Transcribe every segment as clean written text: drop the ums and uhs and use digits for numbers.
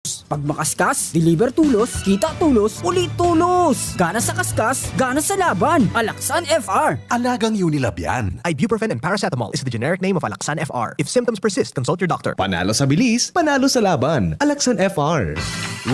Pag makaskas, deliver tulos, kita tulos, ulit tulos. Gana sa kaskas, gana sa laban. Alaksan FR. Alagang Unilab yan. Ibuprofen and paracetamol is the generic name of Alaxan FR. If symptoms persist, consult your doctor. Panalo sa bilis, panalo sa laban. Alaksan FR.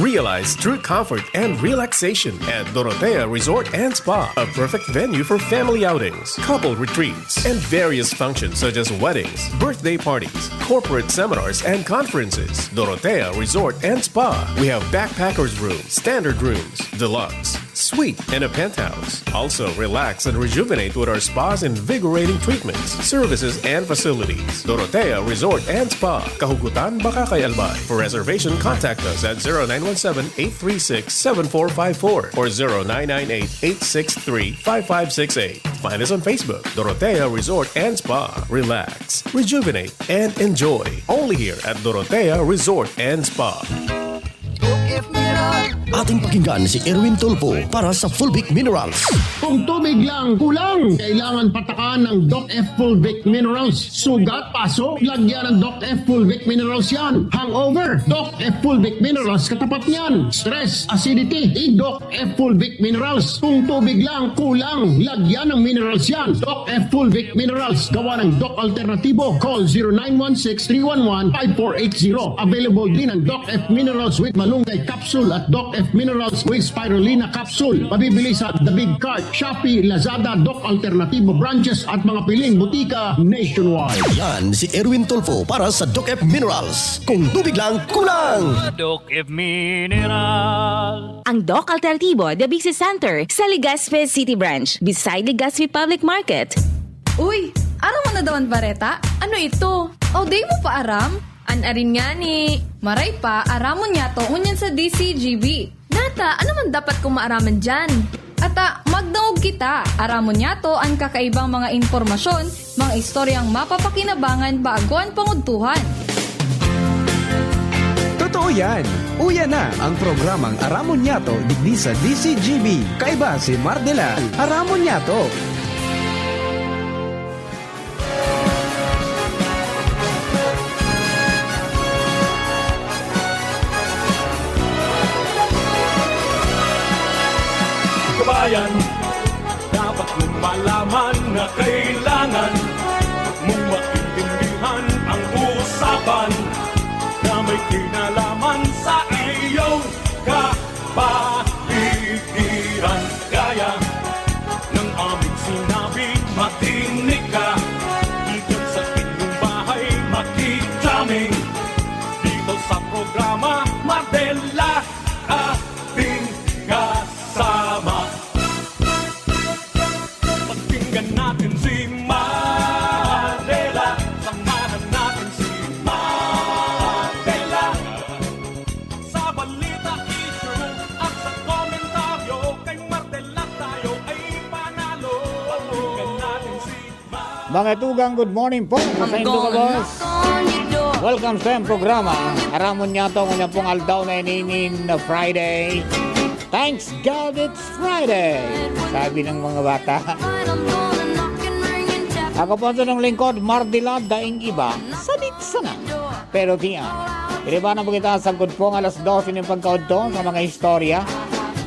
Realize true comfort and relaxation at Dorotea Resort and Spa, a perfect venue for family outings, couple retreats, and various functions such as weddings, birthday parties, corporate seminars, and conferences. Dorotea Resort and Spa. We have backpackers rooms, standard rooms, deluxe, suite, and a penthouse. Also, relax and rejuvenate with our spa's invigorating treatments, services, and facilities. Dorotea Resort and Spa, Kahugutan, Bakakay, Albay. For reservation, contact us at 0917-836-7454 or 0998-863-5568. Find us on Facebook, Dorotea Resort and Spa. Relax, rejuvenate, and enjoy. Only here at Dorotea Resort and Spa. Ating pakinggan si Erwin Tulfo para sa Fulvic Minerals. Kung tubig lang kulang, kailangan patakan ng Doc F Fulvic Minerals. Sugat, paso, lagyan ng Doc F Fulvic Minerals yan. Hangover, Doc F Fulvic Minerals katapat niyan. Stress, acidity, Doc F Fulvic Minerals. Kung tubig lang kulang, lagyan ng minerals yan. Doc F Fulvic Minerals, gawa ng Doc Alternatibo. Call 0916-311-5480. Available din ang Doc F Minerals with Malunggay Capsule at Doc F Minerals with Spirulina Capsule. Mabibili sa The Big Cart, Shopee, Lazada, Doc Alternativo branches at mga piling butika nationwide. Yan si Erwin Tulfo para sa Doc F Minerals. Kung tubig lang kulang. Doc F Mineral. Ang Doc Alternativo, The Business Center sa Legazpi City Branch, beside Legazpi Public Market. Uy, aram mo na daw ang bareta? Ano ito? O, day mo pa aram? Anarin nga ni. Maray pa, aramon niya to unyan sa DCGB. Nata, ano man dapat kong maaraman dyan? Ata, magdaog kita. Aramon niya to ang kakaibang mga informasyon, mga istoryang mapapakinabangan bago ang panguntuhan. Totoo yan. Uya na ang programang Aramon Yato digdi sa DCGB. Kaiba si Mardela. Aramon Yato. Kabayan, dapat mong malaman na kailangan mong maintindihan ang usapan na may kinalaman sa iyong kapaligiran. Gaya ng aming sinabi, makinig ka. Dito sa inyong bahay, makijaming. Dito sa programa, Mardela, ating kasama. Pakinggan natin si Mardela. Samahan natin si Mardela. Sa balita, issue at sa komentaryo, kay Mardela tayo ay panalo. Pakinggan natin si Mardela. Mga tugang, good morning po. Sa Indo ka, boss. Welcome sa yung programa. Aramon niya ito kung pong aldaw na ininin na Friday. Thanks God it's Friday, sabi ng mga bata. Ako po ng lingkod, Mardela, daing iba, sanit sana. Pero tiyan, iniba na po kita sa good pong alas 12 ng pagkaunto sa mga istorya.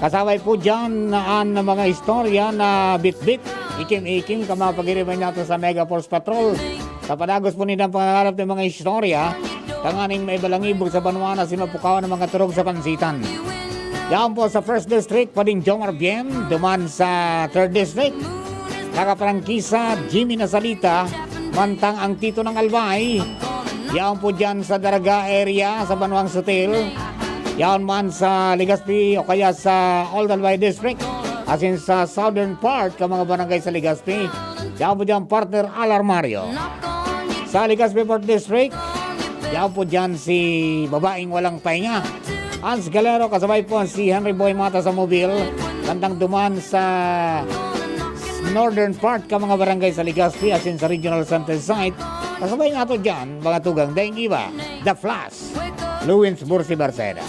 Kasabay po dyan naan na mga istorya na bit-bit, ikim-ikim, kamapagiriman natin sa Mega Force Patrol. Sa padagos po nilang pangarap ng mga istorya, tanganing may balangibog sa Banuana, simapukawan ng mga turog sa pansitan. Yan po sa 1st District, Pading Jomar Bien, duman sa 3rd District. Nakaprangkisa, Jimmy Nasalita, mantang ang Tito ng Albay. Yan po dyan sa Daraga area, sa Banuang Sutil. Yan man sa Legazpi o kaya sa Old Albay District. As in sa southern part, ka mga barangay sa Legazpi. Yan po dyan partner Alarmario. Sa Legazpi 4th District, yan po dyan si babaeng walang pahinga. Hans Galero, kasabay po si Henry Boy Mata sa Mobile. Kantang duman sa northern part ka mga barangay sa Legazpi as in sa Regional Center Site. Kasabay nga ito dyan, mga tugang daing iba, The Flash, Luwins Bursi Barceda.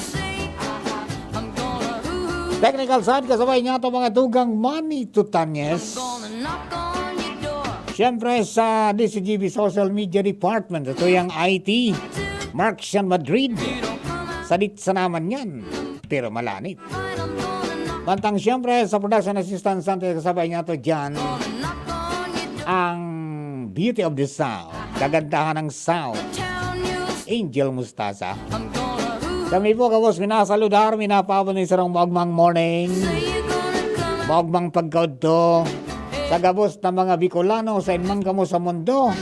Technical side, kasabay nga ito mga tugang Manny Tutanyes. Siyempre sa DCGB Social Media Department, ito yung IT, Mark Sean Madrid. Sadit sa naman yan, pero malanit. Bantang siyempre sa production assistant Sante kasabay niya to dyan ang beauty of the sound, kagandahan ng sound, Angel Mustasa. Kami po kabos minasaludar, minapabon ni sarang maugmang morning, maugmang pagkaudto, sa gabos na mga Bicolano sa inmang kamo sa mundo.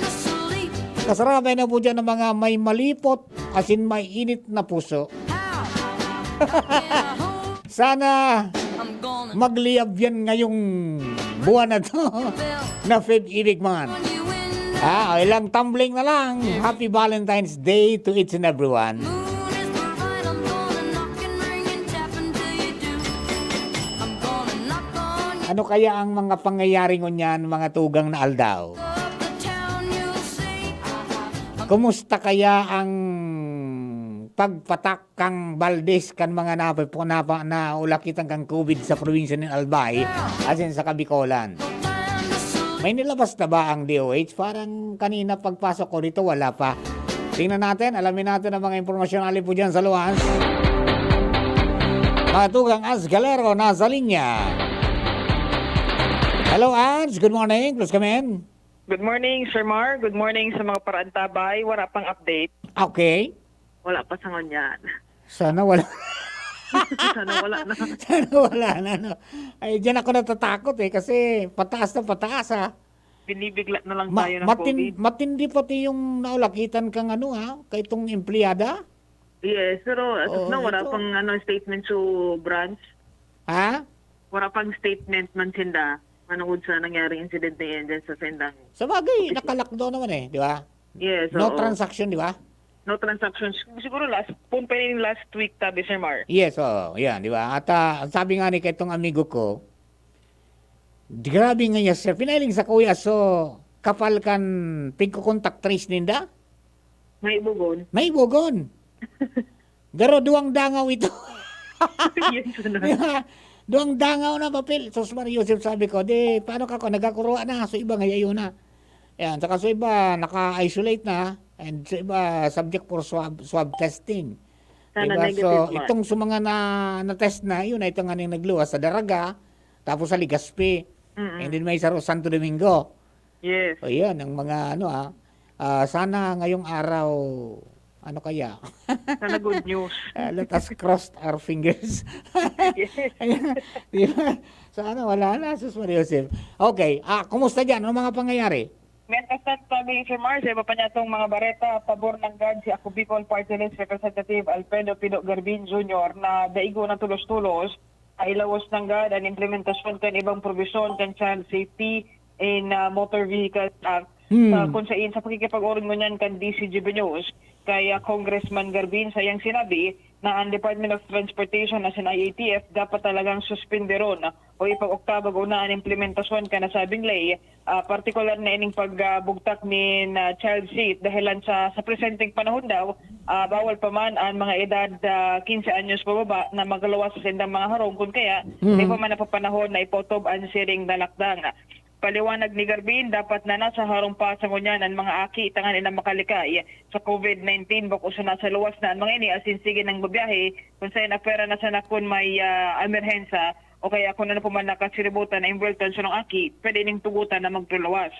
Kasarabay na po dyan ng mga may malipot, as in may init na puso. Sana magliyab yan ngayong buwan na to na Feb Ibig man. Ilang tumbling na lang. Happy Valentine's Day to each and everyone. Ano kaya ang mga pangyayari ngunyan, mga tugang na aldaw? Kumusta kaya ang pagpatak kang Valdez kan mga naulakitan kang COVID sa probinsya ng Albay asin sa Kabikolan? May nilabas na ba ang DOH? Parang kanina pagpasok ko rito wala pa. Tingnan natin, alamin natin ang mga impormasyon alin po dyan sa Luans. Mga tugang As Galero nasa linya. Hello Ans, good morning. Please come in. Good morning, Sir Mar. Good morning sa mga paraantabay. Wala pang update. Okay. Wala pa sa ngonyan. Sana wala. Sana wala na. Sana wala na. No? Ay, dyan ako natatakot kasi pataas na pataas ha. Binibigla na lang tayo ng COVID. Matindi pati yung naulakitan kang kay itong empleyada. Yes, pero as of now, wala ito. pang statement sa branch. Ha? Wala pang statement man sinda. Manood sa nangyaring incident na yan dyan sa Sendang. Sa bagay, nakalockdown naman di ba? Yes. No transaction, di ba? No transactions. Siguro last week, tabi, Sir Mar. Yes, yan, di ba? At sabi nga ni itong amigo ko, grabe nga niya, sir, pinailing sa kuya, so, kapal kan pigko-contact trace ninda? May bugon. May bugon. Garo, duwang dangaw ito. Yes, Diba? Duwang dangaw na papel. So, Mario Joseph sabi ko, paano ka ko? Nagkakuruan na. So, iba ngayon na. Yan, saka so iba, naka-isolate na. And so iba, subject for swab testing. Sana diba? So, negative man. itong sumanga na-test na, yun na itong nga nagluwas sa Daraga, tapos sa Legazpi, and then may sa Santo Domingo. Yes. O yan, ang mga sana ngayong araw, ano kaya? Sana good news. Let us cross our fingers. Yes. Diba? Sana wala na, Sus Maria Joseph. Okay, kumusta dyan? Ano mga pangyayari? Mentasat sabi Sir Mar, sa iba pa niya itong mga bareta, pabor ng guard si Ako Bicol Party List Representative Alfredo Pino Garbin Jr. na daigo na tulos-tulos ay ilawas ng guard ang implementasyon kan ibang provision kan Child Safety in Motor Vehicles Act. Kung sa pakikipag-orin mo niyan kan DCGB News, kaya Congressman Garbin sayang sinabi na ang Department of Transportation as in IATF dapat talagang suspenderon o ipag-oktabag una ang implementasyon ka na sabing lay, particular na ining pagbugtak ni child seat dahilan sa presenteng panahon daw, bawal pa man ang mga edad 15 anyos pababa na magalawas sa sindang mga harong kung kaya di pa man napapanahon na ipotob ang siring na lakdang. Paliwanag ni Garbin, dapat na nasa harong pa sa ngunyan ang mga aki itangan ina makalikay sa COVID-19 bako sa nasa luwas na ang mga ini asin sige ng babiyahe kung saan na pera na sana kung may emerhensa o kaya kung ano pa man nakasiributan na involved sa ng aki, pwede ning tugutan na magtulawas.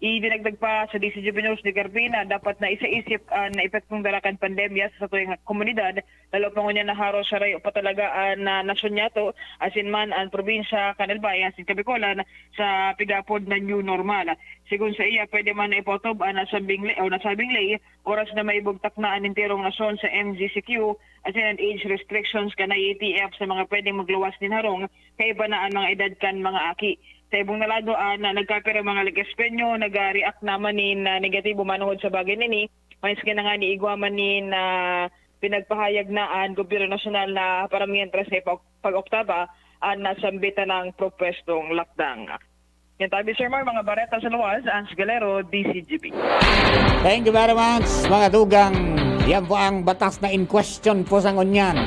Idinagdag pa sa DCGB News ni Garbin na dapat na isa-isip na epektong dalakan pandemya sa tuyong komunidad, lalo pa ngunyan na haro sa rayo pa talaga na nasyon niya to, asin man ang probinsya Kanilbay, asin Kabikolan, sa pigapod na new normal. Sigun sa iya, pwede man na ipotob nasabing lay, oras na may bugtak na ang interong nasyon sa MGCQ, asin ang age restrictions ka na ATF sa mga pwedeng magluwas din harong, kaiba na ang mga edad kan mga aki. Sa ibong nalado na nagkapira mga Legaspeño, nag-react naman ni negatibo manuhod sa bagay nini. Maski na nga ni Iguaman ni pinagpahayag na ang gobyerno nasyonal na paramihan sa pag-oktaba nasambita ng propwestong lakdang. Yan tabi Sir Mar, mga bareta sa luwas, Ans Galero, DCGB. Thank you very much, mga tugang. Yan po ang batas na in question po sa ngunyan.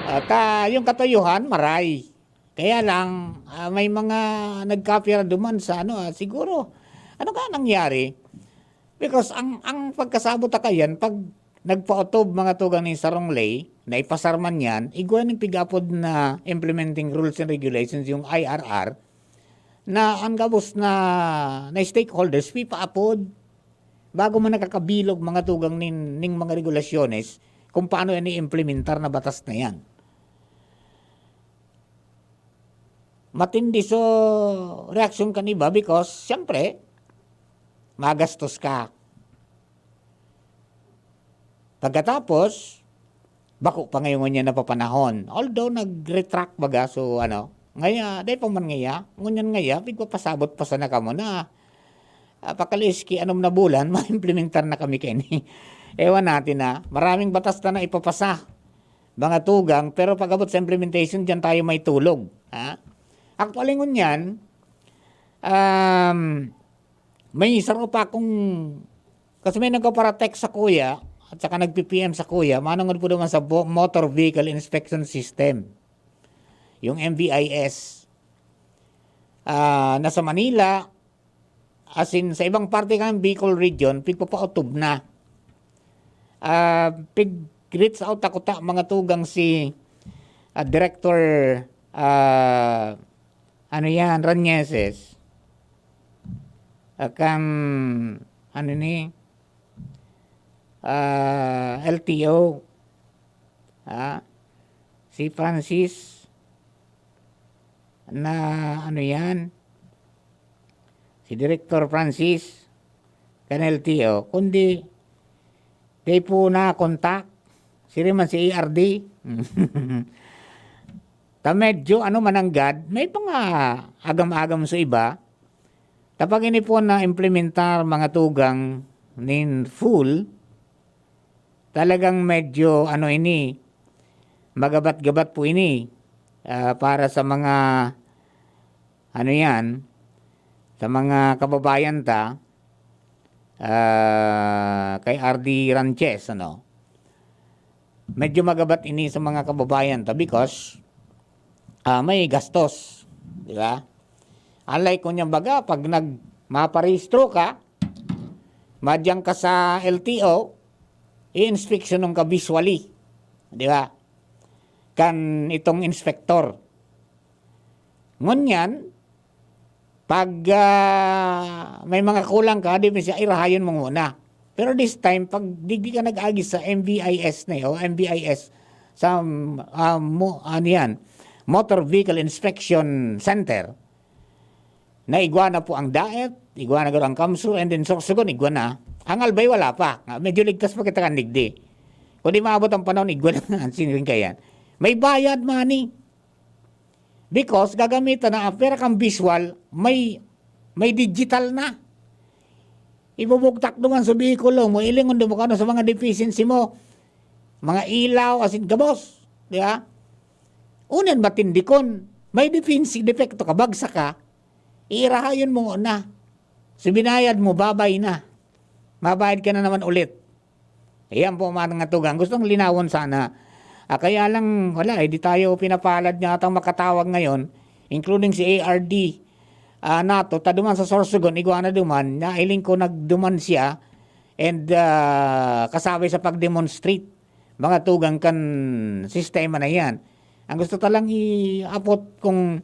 At yung katuyuhan, maray. Kaya lang, may mga nagkapira duman sa siguro, ano ka nangyari? Because ang pagkasabot ka yan, pag nagpautob mga tugang ni sarong lay, na ipasarman yan, igwan ng pigapod na implementing rules and regulations, yung IRR, na ang gabos na stakeholders, pipaapod, bago man nakakabilog mga tugang ning mga regulasyones, kung paano yan i-implementar na batas na yan. Matindi so reaction kaniba because, siyempre, magastos ka. Pagkatapos, bako pa ngayon niya napapanahon. Although, nag-retract baga, so ngaya, dahil pa man ngaya, ngunyan ngaya, pigpapasabot pa sana ka mo na, pakaliski, anom na bulan, ma-implementar na kami kini. Ewan natin na, maraming batas na ipapasa, mga tugang, pero pag-abot sa implementation, dyan tayo may tulog. Ha? Actually, ngunyan, may saro pa akong, kasi may nagkaparatext sa kuya, at saka nag-PPM sa kuya, manungod po naman sa Motor Vehicle Inspection System, yung MVIS. Nasa Manila, as in sa ibang parte ng Bicol region, pigpapautob na. Pig-reach out ako mga tugang si Director Ranyeses. LTO. Si Francis na si Director Francis kan LTO, kundi di po na kontak siriman si ARD. Ta medyo mananggad, may mga agam-agam sa iba. Tapag ini po na implementar mga tugang nin full, talagang medyo magabat-gabat po ini para sa mga sa mga kababayan kay RD Ranches, medyo magabat ini sa mga kababayan because may gastos, di ba? Unlike kunyang baga, pag maparehistro ka, madyang ka sa LTO, i-inspeksyon ka visually, di ba? Kan itong inspektor. Ngunyan, pag may mga kulang ka, di ba siya, irahayon mo muna. Pero this time, pag di ka nag-agi sa MVIS MVIS, sa Motor Vehicle Inspection Center, na iguana po ang DAET, iguana ang KAMSU, and then Sorsogon, iguana. Ang albay wala pa. Medyo ligtas pa kita kandigdi. Kung di maabot ang panahon, iguana nga, sinirin kayan. May bayad money. Because gagamitan na, pera kang visual, may digital na. Ibubugtak naman sa bikulo mo, ilingon mo sa mga deficiency mo, mga ilaw, asin gabos. Di ba? Unan matindikon, may defecto ka, bagsak ka, irahayon mo na. So binayad mo, babay na. Mabayad ka na naman ulit. Ayan po mga tugang. Gustong linawon sana. Kaya lang, di tayo pinapalad niya atang makatawag ngayon, including si ARD nato, taduman sa Sorsogon, iguana duman, nailing ko nagduman siya, and kasabay sa pag-demonstrate, mga tugang kan sistema na yan. Ang gusto talang i-apot kung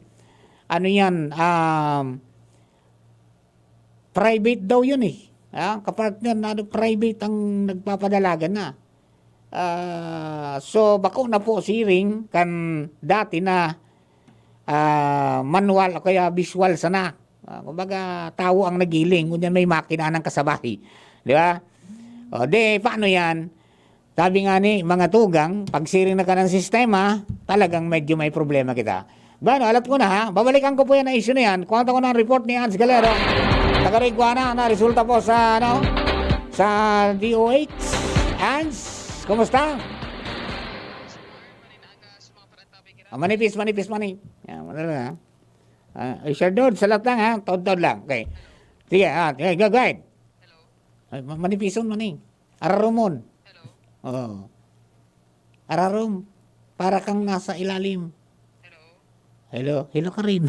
private daw yun kapartner na private ang nagpapadalagan na. So bako na po siring kan dati na manual o kaya visual sana. Kumbaga tao ang nagiling, kunyan may makina ng kasabay. Di ba? O paano yan? Sabi nga ni mga tugang, pag siring na ka ng sistema, talagang medyo may problema kita. Bueno, alat ko na babalikan ko po yan na issue na yan. Kuwanta ko na ang report ni Hans Galero. Taga-Iguana na resulta po sa sa DOH. Hans, kumusta? Manipis. Yan, madala sir Dod, salat lang Tod lang. Okay. Sige, go ahead. Hello. Manipison maning. Ararumon. Hello. Ararum. Para kang nasa ilalim. Hello ka rin.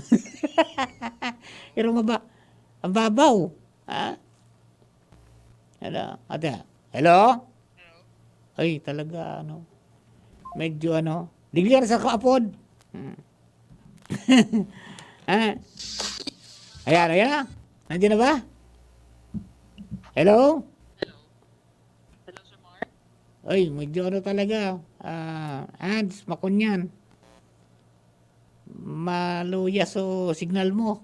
Pero ang babaw. Hello? Ay, talaga, medyo diglir sa kaapod. Ayan na. Nandiyan na ba? Hello? Hello, Sir Mar. Ay, medyo talaga. Ads, makunyan. Maluyas o signal mo.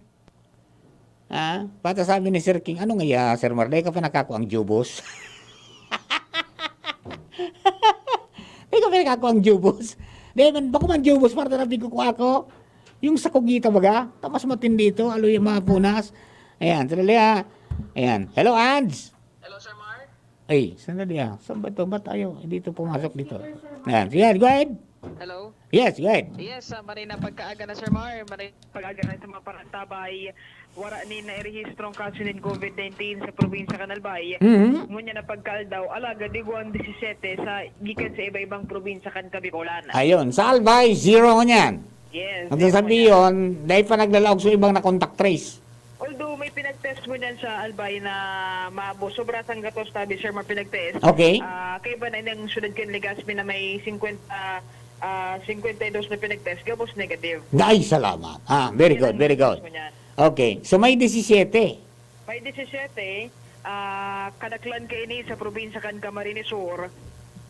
Pata sabi ni Sir King, ano nga Sir Mar, ka pa nakakuang jubos? Di ka pa nakakuang jubos? Di man, bako man jubos, para tarabi ko ako. Yung sa kugita baga, tamas matindi ito, aloy yung mga punas. Ayan, sandali Ayan, hello Ads. Hello, Sir Mar. Ay, sandali saan ba ito? Ba't tayo? Dito pumasok dito. Ayan, sige, go ahead. Hello. Yes, go ahead. Yes, maray na pagkaaga na Sir Mar, maray pag-aga na sa mga parantabay, wara ni na irehistrong kaso ng COVID-19 sa probinsya Canalbay. Ngunya na pagkaldaw, alaga diguan 17 sa gikan sa iba-ibang probinsya kan Kabikolan. Ayun, sa Albay, 0 niyan. Yes. Ang sasabi yun, dahil pa naglalaog sa ibang na contact trace. Although may pinag-test mo dyan sa Albay na maabo, sobra sang gatos tabi Sir Mar pinag-test. Okay. Kaya ba na inang sunod kan Legazpi na may 52 na pinag-test, gabos negative. Ay, salamat. Very good, very good. Okay, so may 17. May 17, kadaklan ka ini sa probinsya kan Camarines Sur,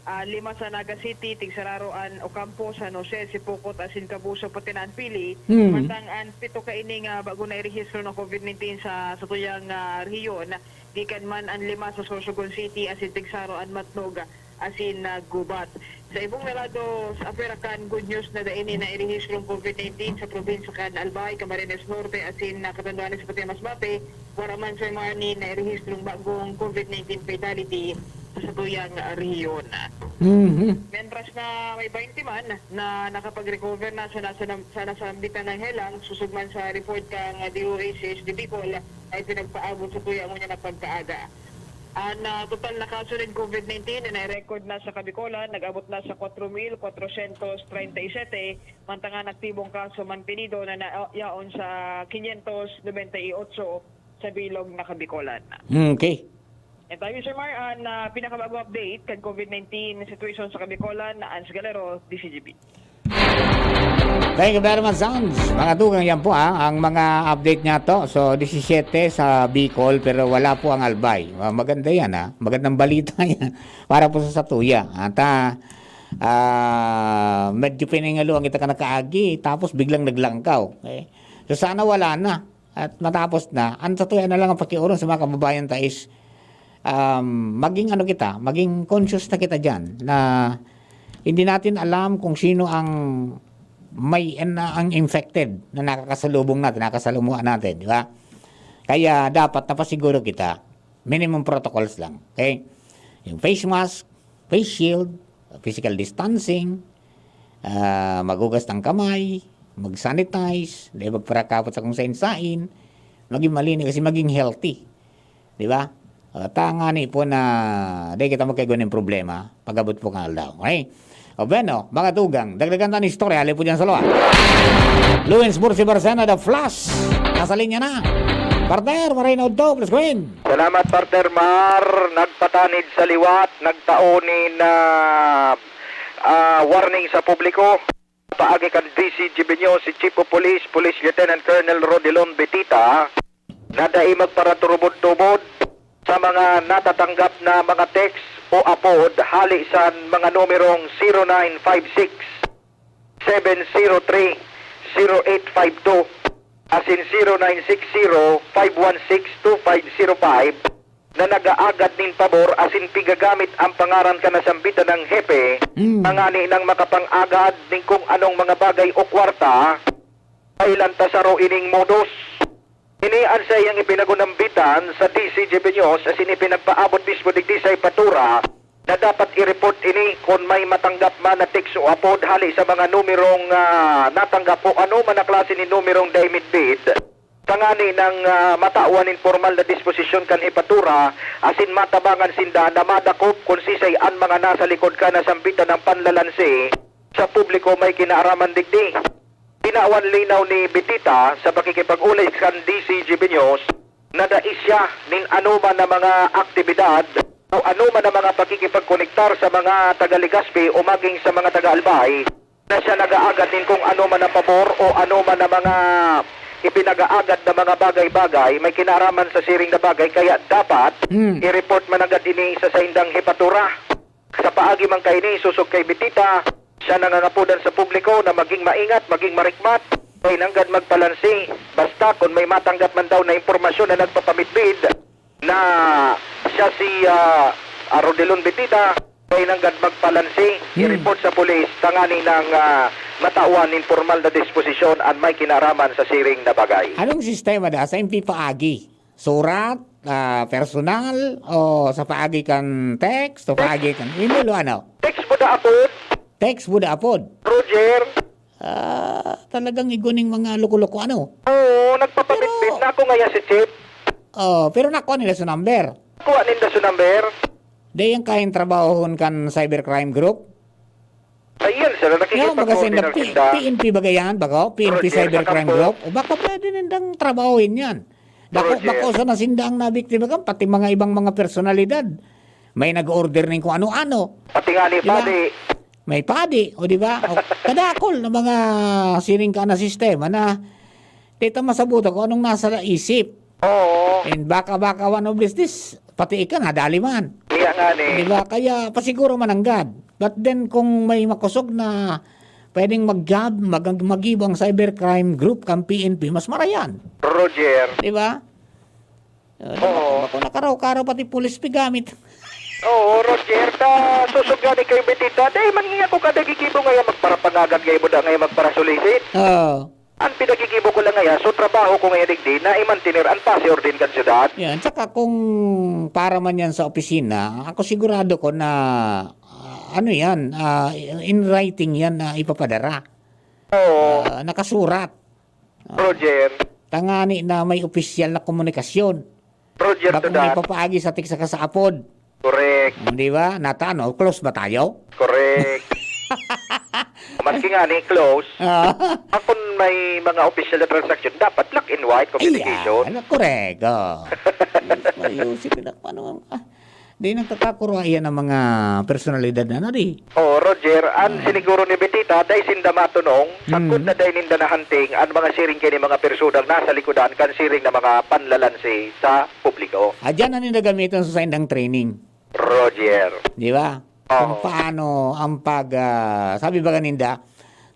5 sa Naga City, Tigsararoan, Ocampo, San Jose, Sipokot, Asin Cabuso, Patinan, Pili. Matangan, 7 ka ini nga bago na irehistro ng COVID-19 sa tuyang rehiyon. Gikan man ang 5 sa Sorsogon City, Asin Tigsaroan, Matnog, Asin Gubat. Sa ibong nalado sa Aperakan, good news na daini na irehistro ng COVID-19 sa probinsya kan Albay, Camarines Norte, Asin Katanduanes sa Patian Masbate, waraman Sir Marnie na irehistro ng bagong COVID-19 fatality sa tuyang rehiyon. Mentras na may 20 man na nakapag-recover na sa nasambitan ng helang, susugman sa report kang DOH HD Bicol ay pinagpaabot sa tuyang mo niya na pagkaaga. Ang total na kaso ng COVID-19 na record na sa Kabikolan, nag-abot na sa 4,437, mantangan aktibong kaso manpinido na nayaon sa 598 sa bilog na Kabikolan. Okay. And tayo Sir Mar, ang pinakabago update kan COVID-19 situation sa Kabikolan na Ans Galero, DCGB. Thank you very much, Sounds. Mga tugang yan po ang mga update niya to. So, 17 sa Bicol, pero wala po ang Albay. Maganda yan magandang balita yan. Para po sa Satuya. At medyo piningalo ang kita ka nakaagi, tapos biglang naglangkaw. Okay? So, sana wala na. At matapos na, ang Satuya na lang ang pakiuron sa mga kababayan tais. Maging maging conscious na kita dyan na hindi natin alam kung sino ang ang infected na nakakasalubong natin, nakasalamuhan natin, di ba? Kaya dapat napasiguro kita, minimum protocols lang, okay? Yung face mask, face shield, physical distancing, magugas ng kamay, mag-sanitize, magparakapot sa kung sain-sain, maging malinis kasi maging healthy, di ba? Tanga ni po na di kita magkaigo ng problema pag-abot po ka daw, okay? O bueno, mga tugang, dagdagan tayo ng istorya, halip po dyan sa loa. Luwins Bursi Barsena, The Flash, nasa linya na. Partner, Marino Do, please go in. Salamat, Partner Mar. Nagpatanid sa liwat, nagtaonin na warning sa publiko. Paagi kan DCGB nyo si Chief of Police, Police Lieutenant Colonel Rodilon Betita, na dai magparaturubod-tubod sa mga natatanggap na mga text o apod hali sa mga numerong 0956 703 0852 asin 0960 516 2505 na nagaagad nin pabor asin pigagamit ang pangaran ka na sambitan ng hepe mangani ng makapang-agad ning kung anong mga bagay o kwarta ay lantasaro ining modus. Inian sa iyang ipinagunambitan sa DCGB News as inipinagpaabot mismo digdi sa ipatura na dapat i-report ini kung may matanggap man na text o apod hali sa mga numerong natanggap o ano man na klase ni numerong diamond bid. Tangani ng matawan informal na disposisyon kan ipatura asin matabangan sinda na madakop kung sisay ang mga nasa likod ka na sambitan ng panlalansi sa publiko may kinaaraman digdi. Pinawan linaw ni Betita sa pakikipag-ulay kan DCGB News na daisya ning anuman na mga aktibidad o ano man ang mga pakikipagkonektar sa mga taga-Legazpi o maging sa mga taga-Albay na siya nag-aagad din kung ano man ang pabor o ano man ang mga ipinag-aagad na mga bagay-bagay may kinaraman sa siring na bagay kaya dapat i-report man agad ini sa indang hepatura. Sa paagi man kay ni susog kay Betita, siya nangangapudan sa publiko na maging maingat, maging marikmat, ay nanggad magbalansi. Basta kung may matanggap man daw na impormasyon na nagpapamitbid na siya si Rodelon Betita, ay nanggad magbalansi, i-report sa pulis, tangani ng matauan informal na disposisyon at may kinaraman sa siring na bagay. Anong sistema da sa MP paagi? Surat, personal, o sa paagi kan text, o paagi kan email, o ano? Text mo da apod, Text mo da apod. Roger. Talagang iguning mga loko-loko ano? Oo, nagpapamitbid na ako ngayon si Chip. Pero nakuha nila sa number. Kuha ninda sa number. Di yung kain trabahon kan cybercrime group. Ayun, sir, nakikipag-coordinate sinda. PNP bagayan, bako? PNP Roger, cybercrime saka po. group? O baka pwede nindang trabahoin yan. Roger. Bako sa nasindang na biktima kan, pati mga ibang mga personalidad. May nag-order rin kung ano-ano. Pati nga ni Diba? Padi. May padi, o di ba? O, kadakol na mga siring ka na sistema na tita masabuto kung anong nasa isip. Oo. And baka one of this, pati ika nga, dali man. Kaya nga ni. Di ba? Kaya pasiguro mananggad. But then kung may makusog na pwedeng mag-job, mag-ibang cybercrime group kang PNP, mas marayan. Roger. Di ba? Oo. Kung nakaraw-karaw pati pulis pigamit. Oo, Roger, susugani kayo Betita. Dahil man nga ako kadagigibo ngayon magparapangagan kayo mo da ngayon magparasulisit. Oo. Ang pinagigibo ko lang ngayon, so trabaho ko ngayon digdi na imantinir ang pasior din kan syudad. Yan, tsaka kung para man yan sa opisina, ako sigurado ko na ano yan, in writing yan na ipapadara. Oo. Nakasurat. Roger. Tangani na may opisyal na komunikasyon. Roger Baka to may that. papaagi sa tiksa ka sa apod. Correct. Di ba? Natano, close ba tayo? Correct. Maski nga ni close. Kung may mga official na transaction, dapat black and white communication. Ayan, correct. Ayusin ko na paano. Di nagkakakuruhayan ng mga personalidad na nari. Oh, Roger, ang siniguro ni Betita, dahil sinda matunong, sakot na dahil ninda na hunting, ang mga siring kini mga persudang nasa likodan, kan siring na mga panlalansi sa publiko. Diyan na nila gamitin sa indang training. Roger. Di ba? Kung paano ang sabi ba kaninda,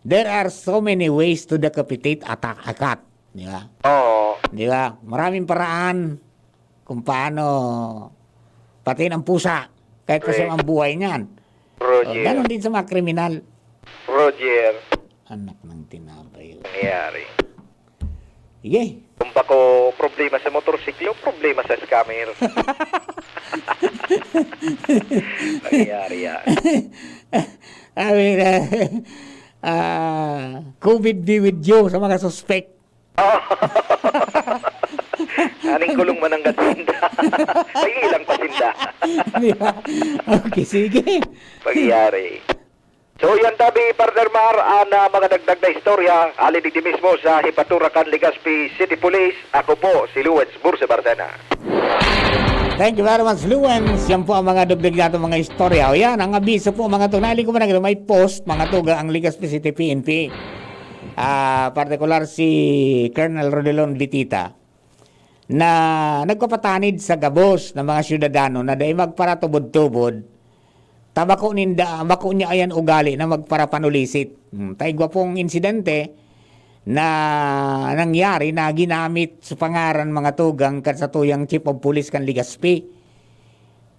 there are so many ways to decapitate a cat. Di ba? Oo. Di ba? Maraming paraan kung paano patayin ang pusa kahit kasi ang buhay niyan. Roger. Ganon din sa mga kriminal. Roger. Anak ng tinapay. Nangyari. Sige. Kung pa ko problema sa motorsiklo, problema sa scammer. Nangyari yan. I mean, COVID be with you sa mga suspect. Aning kulong man ang gatinda. Ay, ilang pasinda. Okay, sige. Pagyari. So yan tabi, Partner Mar, ang mga dagdag na istorya, alidig mismo sa Hipaturakan, Legazpi City Police. Ako po, si Luwens Burse Bardena. Thank you very much, Luwens. Yan po ang mga dugdag nato mga istorya. O yan, ang abiso po mga tunali ko managano, may post, mga tuga ang Legazpi City PNP. Partikular si Colonel Rodelon Betita na nagpapatanid sa gabos ng mga syudadano na dahil magparatubod-tubod tabako niya ayan ugali na magparapanulisit. Taigwa pong insidente na nangyari na ginamit sa pangaran mga tugang kan sa tuyang Chief of Police kan Legazpi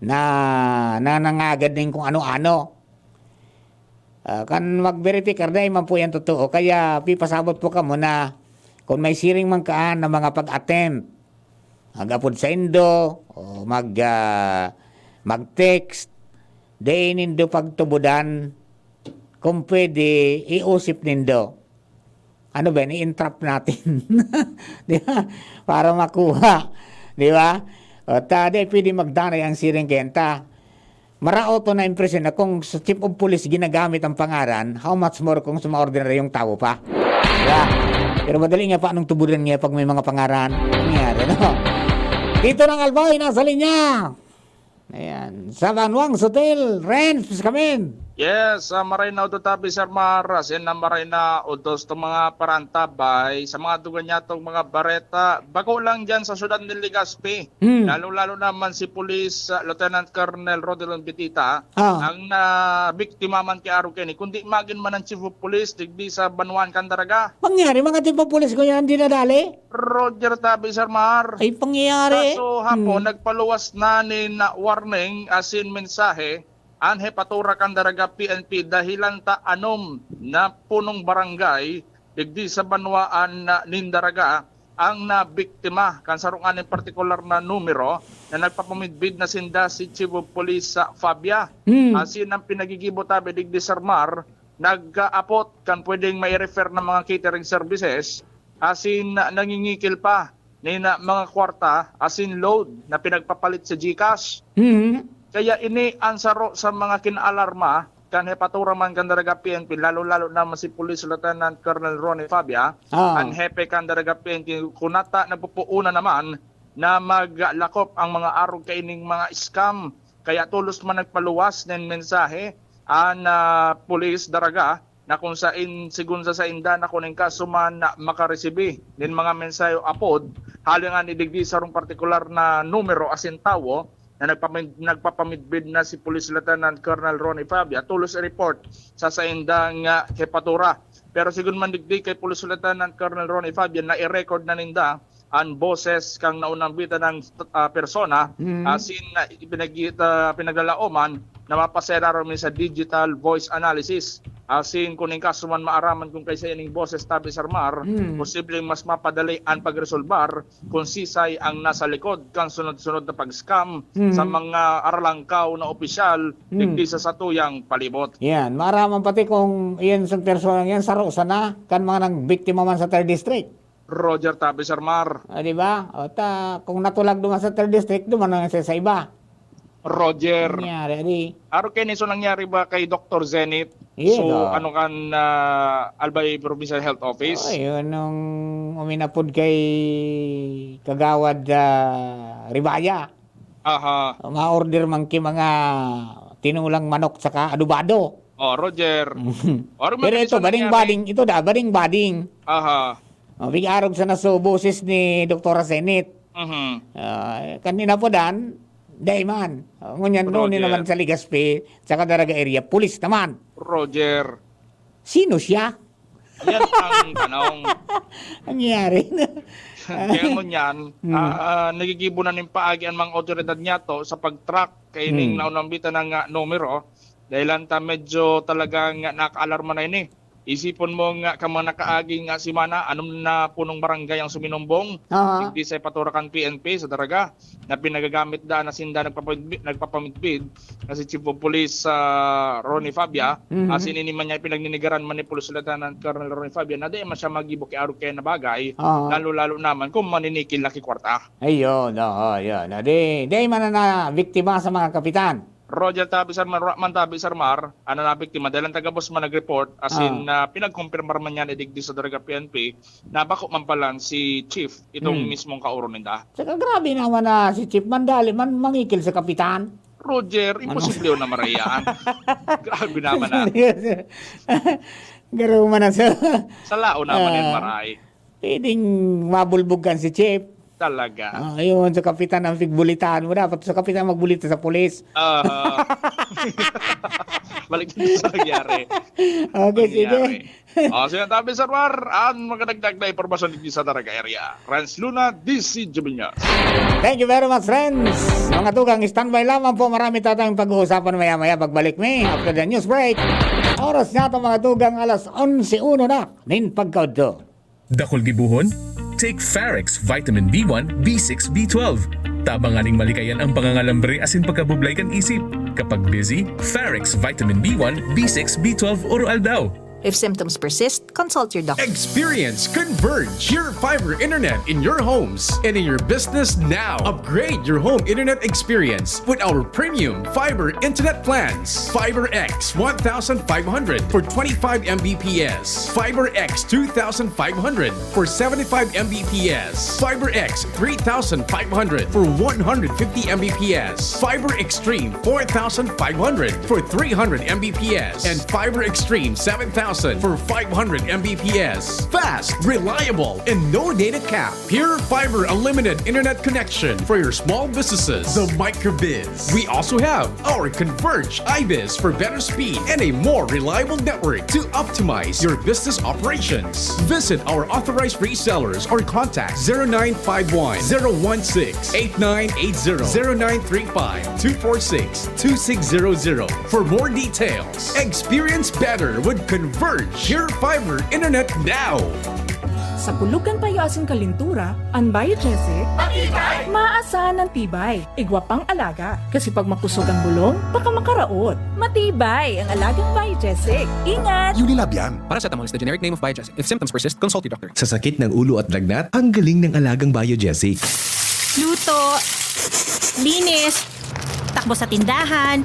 na nangagad din kung ano-ano. Kan mag-verify dahil man po yan totoo. Kaya pipasabot po ka mo na kung may siring man kaan na mga pag-attempt magapod sa indo o mag-text day nindo pagtubudan kung pwede iusip nindo ano ba i-entrap natin di ba para makuha di ba o taday pwede magdanay ang siring kenta marao to na impression na kung sa Chief of Police ginagamit ang pangaran how much more kung sa mga ordinaryong tao pa di ba pero madali nga pa anong tubudan nga pag may mga pangaran nangyari no dito ng Albay nasa linya. Ayan. Sa Banwang's Hotel, Renz, please come in. Yes, maray na uto tabi Sir Maras, na maray na utos itong mga parantabay sa mga dugan niya itong mga bareta. Bako lang dyan sa syudad ng Legazpi. Lalo-lalo naman si Police Lieutenant Colonel Rodelon Bitita ang biktima man kay Aro Kenny. Kundi magin man ang Chief of Police, digdi sa Banuan Candaraga. Pangyari, mga tipo pulis ko yan dinadali? Roger tabi Sir Mar. Ay, pangyari. Kaso hapon, nagpaluwas na ni na warning asin mensahe Anhe Patura Candaraga PNP dahilan ta anom na punong barangay digdi sa Banwaan na Nindaraga ang nabiktima kansarungan ng partikular na numero na nagpapamidbid na sinda si Chief of Police sa Fabia. Asin ang pinagigibo tabi digdi Sir Mar, nag-aapot kan pwedeng may refer ng mga catering services asin nangingikil pa ni na mga kwarta asin load na pinagpapalit sa GCash. Kaya ini ansaro sa mga kinaalarma kan Hepatura man Candaraga PNP lalo-lalo naman si Police Lieutenant Colonel Ronnie Fabia ang Hepe Candaraga PNP kunata nagpupuuna naman na maglakop ang mga arog kaining mga scam. Kaya tulos man nagpaluwas ng mensahe ang Police Daraga na kung sain sigun sa inda na kuning kaso man na makaresibi din mga mensahe apod halingan idigdi sa rong partikular na numero asin tawo na nagpapamidbid na si Police Lieutenant Colonel Ronnie Fabia tulos report sa saindang Hepatura. Pero sigun man digdi kay Police Lieutenant Colonel Ronnie Fabia na i-record na ninda ang boses kang naunang bita ng persona asin pinaglalaoman na mapasera rin sa digital voice analysis. Asin kuning kaso man maaraman kung kaysa ining boses tabi Sir Mar, posibleng mas mapadali ang pagresolbar kung sisay ang nasa likod kang sunod-sunod na pag-scam sa mga aralangkaw na opisyal digdi sa satuyang palibot. Yan, maaraman pati kung iyan sa persona yan, sarusa na kan mga nang biktima man sa 3rd District. Roger tabi Sir Mar. Di ba? O kung natulag duman sa 3rd District, duman na sa iba. Roger. Nangyari, di. Aro kini so nangyari ba kay Dr. Zenith? Yeah, so ano kan Albay Provincial Health Office? Oh, yun nung uminapod kay Kagawad Ribaya. Aha. Ma-order man ki mga tinulang manok saka adubado. Oh, Roger. Pero ito, bading-bading. Ito da, bading-bading. Aha. Big-arog sa naso boses ni Dr. Zenith. Kanina po dan, Dayman. Ngunyan noon naman sa Legazpi, sa Candaraga area, pulis naman. Roger. Sino siya? Yan ang tanong. Nangyari. Kaya ngunyan, nagigibo na ng paagi ang mga otoridad niya to sa pag-track kay ning naunambitan ng numero dahil anta medyo talagang nakaalarma na ini. Isipon mo nga kamo nakaagi nga si Mana anong na punong barangay ang suminumbong hindi sa Paturakan PNP sa Daraga na pinagagamit da na sinda nagpapamidbid na si Chief of Police Ronnie Fabia asin ini man niya pinagninigaran man ni Police Lieutenant Colonel Ronnie Fabia na di man siya magibo kay aro kay na bagay lalo naman kung maninikil laki kwarta. Ayun, yun. Di man na biktima sa mga kapitan. Roger tabi Sir Mar, ano na biktima dahil ang taga-boss man nag-report asin pinag-confirmar man yan idigdi sa Daraga PNP na bako man palan si Chief itong mismong kauro ninda. Saka grabe naman na si Chief Mandali man mangikil sa kapitan. Roger, imposible na marayaan. Grabe naman na. Garo man na sa... Sa lao naman yan maray. Pwedeng mabulbugan si Chief. Talaga. Ayun, sa kapitan ang figbulitaan mo. Dapat sa kapitan magbulita sa pulis. Balik din sa nangyari. Okay, sige. Sinasabi Sir Mar, ang magdagdag na impormasyon dito sa Daraga area. Renz Luna, DC Jubinas. Thank you very much, friends. Mga tugang, standby lamang po. Marami tatang pag-uusapan maya-maya pagbalik me after the news break. Oras na ito mga tugang, alas 11:01 na. Nin pagkaudo. Dakol gibuhon? Take Farex Vitamin B1, B6, B12. Tabanganing malikayan ang pangangalambre asin pagkabublay kan isip. Kapag busy, Farex Vitamin B1, B6, B12 oral daw. If symptoms persist, consult your doctor. Experience Converge, Pure Fiber Internet in your homes and in your business now. Upgrade your home internet experience with our premium fiber internet plans. Fiber X 1500 for 25 Mbps. Fiber X 2500 for 75 Mbps. Fiber X 3500 for 150 Mbps. Fiber Extreme 4500 for 300 Mbps. And Fiber Extreme 7000 for 500 Mbps. Fast, reliable, and no data cap. Pure Fiber Unlimited Internet Connection for your small businesses. The Microbiz. We also have our Converge iBiz for better speed and a more reliable network to optimize your business operations. Visit our authorized resellers or contact 0951 016 8980 0935 246 2600 for more details. Experience better with Converge Pure Fiber Internet now. Sa pulugan payasin kalintura, ang Biogesic, matibay! Maasahan ng tibay, igwa pang alaga. Kasi pag makusog ang bulong, baka makaraot. Matibay ang alagang Biogesic. Ingat! Unilab yan. Paracetamol is the generic name of Biogesic. If symptoms persist, consult your doctor. Sa sakit ng ulo at lagnat, ang galing ng alagang Biogesic. Luto, linis, takbo sa tindahan.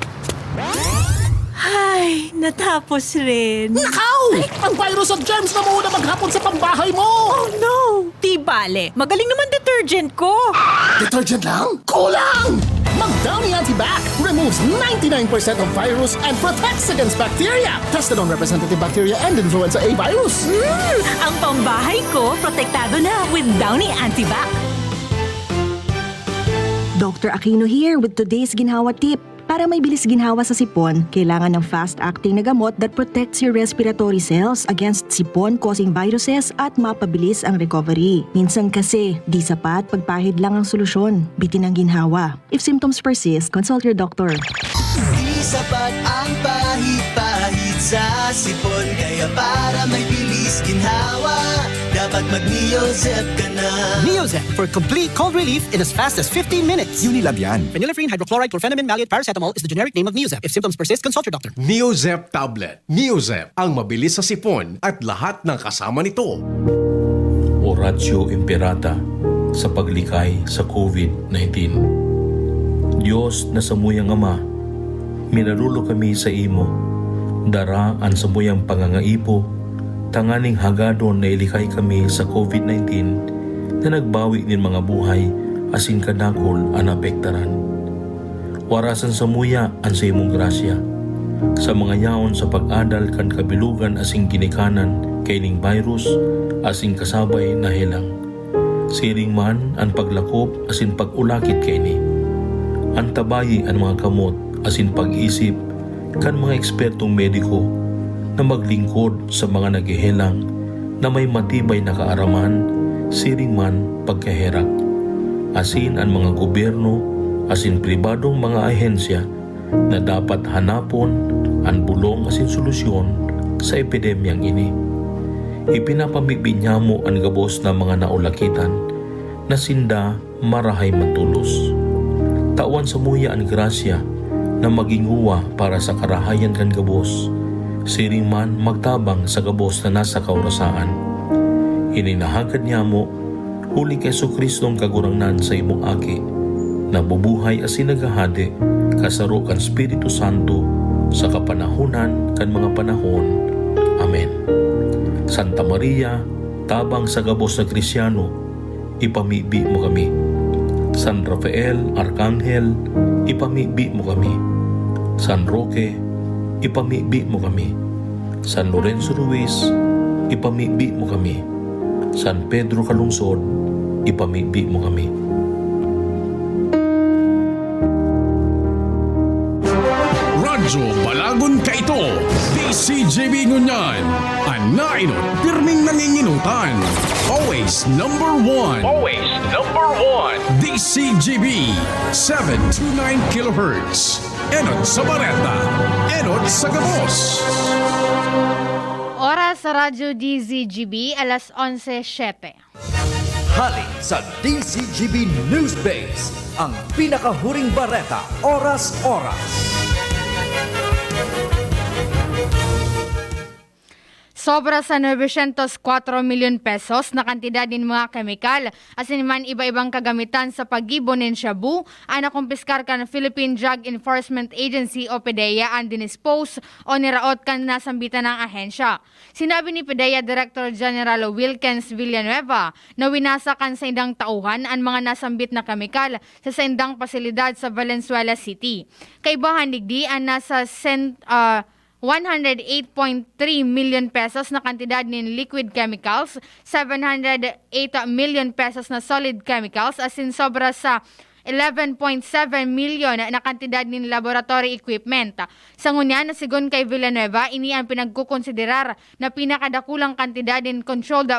Ay, natapos rin. Nakaw! Ang virus at germs na muna maghapon sa pambahay mo! Oh no! Di bale, magaling naman detergent ko. Detergent lang? Kulang! Mag-Downy Antibac removes 99% of virus and protects against bacteria. Tested on representative bacteria and influenza A virus. Ang pambahay ko, protektado na with Downy Antibac. Dr. Aquino here with today's ginhawa tip. Para may bilis ginhawa sa sipon, kailangan ng fast-acting na gamot that protects your respiratory cells against sipon-causing viruses at mapabilis ang recovery. Minsan kasi, di sapat pagpahid lang ang solusyon. Bitin ang ginhawa. If symptoms persist, consult your doctor. Di sapat ang pahid-pahid sa sipon, kaya para may bilis ginhawa, dapat mag-Neozep ka na. Neozep for complete cold relief in as fast as 15 minutes. Unilab yan. Phenylephrine, hydrochloride, chlorpheniramine, maleate, paracetamol is the generic name of Neozep. If symptoms persist, consult your doctor. Neozep Tablet. Neozep, ang mabilis sa sipon at lahat ng kasama nito. Oratio Imperata sa paglikay sa COVID-19. Diyos na samuyang Ama, minarulo kami sa imo, daraan sa muyang pangangaipo, tanganing hagadon na ilikay kami sa COVID-19 na nagbawi nin mga buhay asin kadakol ang apektaran. Warasan sa muya ang sa imong grasya, sa mga yaon sa pag-adal kan kabilugan asing ginikanan kay ning virus asing kasabay na helang. Siring man ang paglakop asin pag-ulakit kay ni. Ang tabayi ang mga kamot asin pag-isip kan mga ekspertong mediko na maglingkod sa mga naghihelang na may matibay na kaaraman, siring man pagkaherak. Asin ang mga gobyerno, asin pribadong mga ahensya na dapat hanapon ang bulong asin solusyon sa epidemyang ini. Ipinapamigbinya mo ang gabos na mga naulakitan na sinda marahay matulos. Tawan sa muya ang grasya na maging uwa para sa karahayan kan gabos, siring man magtabang sa gabos na nasa kaurasaan. Ininahagad niya mo, huli kay Jesucristo ang kagurangnan sa imong aki, na bubuhay asin nagahade, kasaro kan Espiritu Santo, sa kapanahunan kan mga panahon. Amen. Santa Maria, tabang sa gabos na Kristyano, ipamibi mo kami. San Rafael, Arkanghel, ipamibi mo kami. San Roque, ipamibi mo kami. San Lorenzo Ruiz, ipamibi mo kami. San Pedro Calungsod, ipamibi mo kami. Radyo Balagon Kaito, DCGB Ngunyan, Anainot, pirming nanginginutan. Always number one. Always number one. DCGB, 729 kHz. Enot sa Bareta, Enot sa Gabos. Oras sa Radyo DZGB, alas 11:07. Hali sa DCGB News Base, ang pinakahuring bareta, oras-oras. Sobra sa 904 milyon pesos na kantidad ng mga kemikal asin man iba-ibang kagamitan sa pag-ibon ng shabu ang nakumpiskar kan Philippine Drug Enforcement Agency o PDEA ang dinispose o niraot kan nasambitan ng ahensya. Sinabi ni PDEA Director General Wilkins Villanueva na winasakan sa indang tauhan ang mga nasambit na kemikal sa indang pasilidad sa Valenzuela City. Kaibahan digdi ang nasa 108.3 million pesos na kantidad ng liquid chemicals, 708 million pesos na solid chemicals, asin sobra sa 11.7 million na kantidad ng laboratory equipment. Sa ngunyan, sigon kay Villanueva, ini ang pinagkukonsiderar na pinakadakulang kantidad ng controlled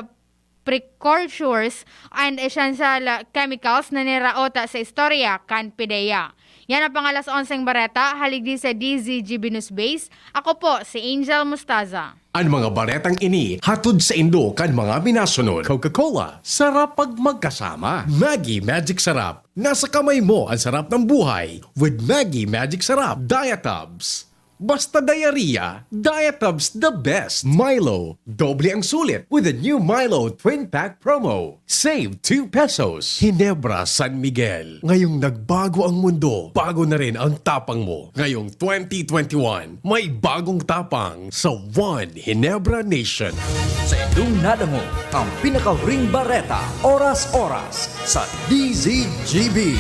precursors and essential chemicals na niraota sa istorya kan PDEA. Yan ang pangalas 11 bareta, haligi sa DZGB News Base. Ako po si Angel Mustaza. Ang mga baretang ini, hatod sa Indo kan mga minasunod. Coca-Cola, sarap pag magkasama. Maggie Magic Sarap, nasa kamay mo ang sarap ng buhay with Maggie Magic Sarap. Diatabs. Basta diarrhea, Diatabs the best. Milo, doble ang sulit with the new Milo Twin Pack promo. Save 2 pesos. Ginebra San Miguel. Ngayong nagbago ang mundo, bago na rin ang tapang mo. Ngayong 2021, may bagong tapang sa One Ginebra Nation. Sa inyong nadamo ang pinakahuring bareta, oras-oras sa DZGB.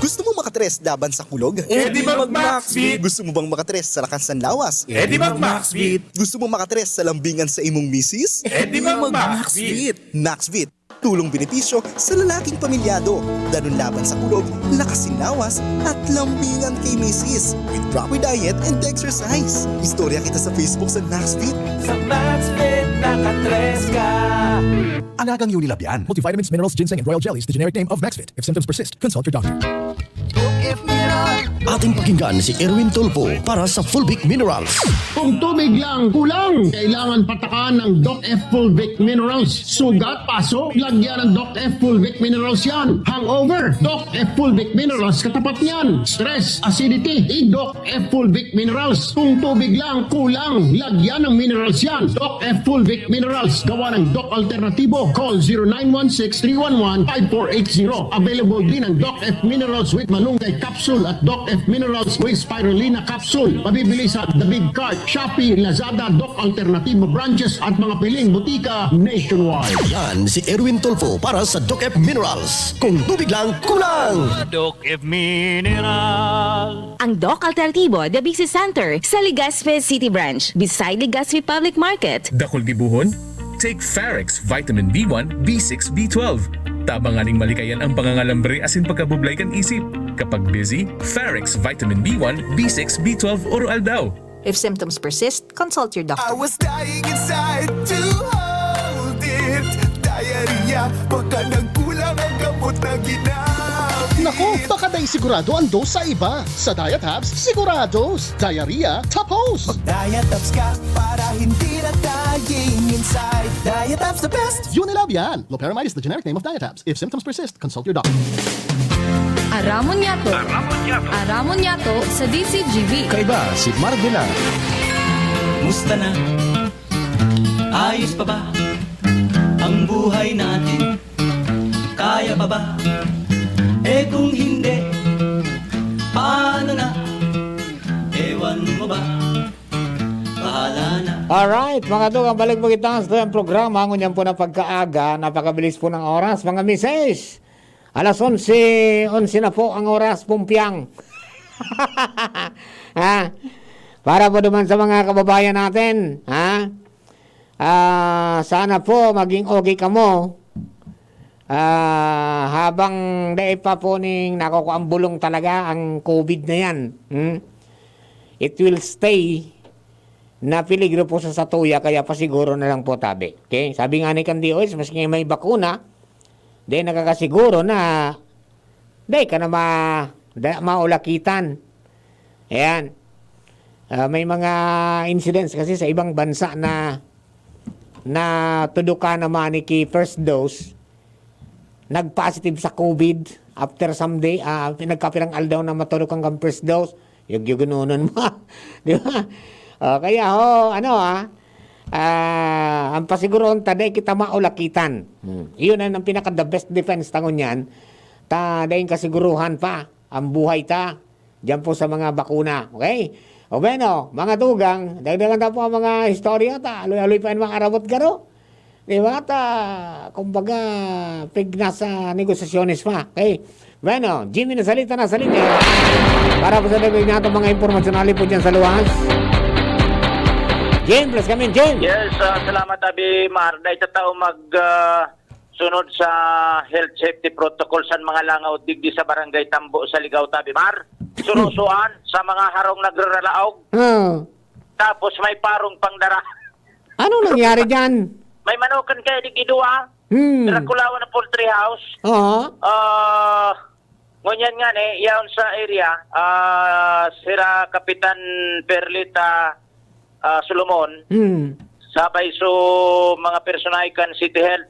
Gusto mo makatres laban sa kulog? Di mag-Maxbeat! Gusto mo bang makatres sa lakas ng lawas? Di mag-Maxbeat! Gusto mo makatres sa lambingan sa imong misis? Di mag-Maxbeat! Maxbeat, tulong benepisyo sa lalaking pamilyado. Ganun laban sa kulog, lakas ng lawas, at lambingan kay misis. With proper diet and exercise. Istorya kita sa Facebook sa Maxbeat. Sa Maxbeat, nakatres ka! Alagang Unilab yan. Multivitamins, minerals, ginseng, and royal jellies, the generic name of Maxfit. If symptoms persist, consult your doctor. Ating pakinggan si Erwin Tulfo para sa Fulvic Minerals. Kung tubig lang kulang, kailangan patakan ng Doc F Fulvic Minerals. Sugat, paso, lagyan ng Doc F Fulvic Minerals yan. Hangover, Doc F Fulvic Minerals katapat niyan. Stress, acidity, Doc F Fulvic Minerals. Kung tubig lang kulang, lagyan ng minerals yan. Doc F Fulvic Minerals, gawa ng Doc Alternatibo. Call 0916-311-5480. Available din ang Doc F Minerals with Malunggay Capsule at Doc F Minerals with Spirulina Capsule. Mabibili sa The Big Cart, Shopee, Lazada, Doc Alternativo branches at mga piling butika nationwide. Yan si Erwin Tulfo para sa Doc F Minerals. Kung tubig lang, kulang! Doc F Mineral. Ang Doc Alternativo Diabetes Center sa Legazpi City Branch, beside Legazpi Public Market. Dakol gibuhon? Take Ferrex Vitamin B1, B6, B12. Tabanganing malikayan ang pangangalambre asin pagkabublay kan isip. Kapag busy, Ferrex Vitamin B1, B6, B12 oral daw. If symptoms persist, consult your doctor. I was dying inside to hold it. Diarrhea, baka nagkulang ang gamot na ginamit. Naku, baka dahil sigurado ang dose sa iba. Sa Diatabs, sigurados. Diarrhea, tapos. Diatabs ka para hindi na dying inside. Diatabs the best. Unilab yan. Loperamide is the generic name of Diatabs. If symptoms persist, consult your doctor. Aramon Yato sa DCGB. Kaiba si Mardela. Musta na? Ayos pa ba ang buhay natin? Kaya pa ba? Eh kung hindi, paano na? Ewan mo ba? Bahala na. Alright, mga dugang, balik po kita sa programa. Ngunyan po na pagkaaga, napakabilis po ng oras. Mga misis, alas 11 na po ang oras, pumpiang. Ha? Para po naman sa mga kababayan natin, ha? Sana po maging okay ka mo. Habang dahil pa po ning nakukuambulong talaga ang COVID na yan. It will stay na peligro po sa satuya, kaya pa siguro na lang po tabi. Okay? Sabi nga ni Candios, maski may bakuna, dahil nakakasiguro na dahil ka na maulakitan. Ayan. May mga incidents kasi sa ibang bansa na tudukan naman ni first dose, nag-positive sa COVID after some day, pinagkapirang aldaw na matulog kang first dose, yung ganunon mo. Di ba? Kaya ang pasiguron taday kita maulakitan. Iyon ang pinaka the best defense tangon yan. Tadayin kasiguruhan pa ang buhay ta diyan po sa mga bakuna. Okay? O bueno, mga tugang, dagdagan ta po ang mga istorya ta. Aloy-aloy pa yung mga arawat garo. Di ba? Kumbaga, pigna sa negosasyones pa. Okay? Bueno, Jimmy na salita na sa linya. Para po sa nabig natin mga impormasyonali po dyan sa luwas. Jim, plus kami, Jim. Yes, salamat Abi Mar. Dahil sa tao sunod sa health safety protocol sa mga langaw digdi sa barangay Tambo sa Ligaw Tabi Mar. Surusuan sa mga harong nagraralaog. Tapos may parong pangdara. Ano nangyari dyan? May manukan kaya digidua. Nakulawan na poultry house. Ngunyan nga yaon sa area, sira Kapitan Perlita Solomon. Sabay so mga personay kan City Health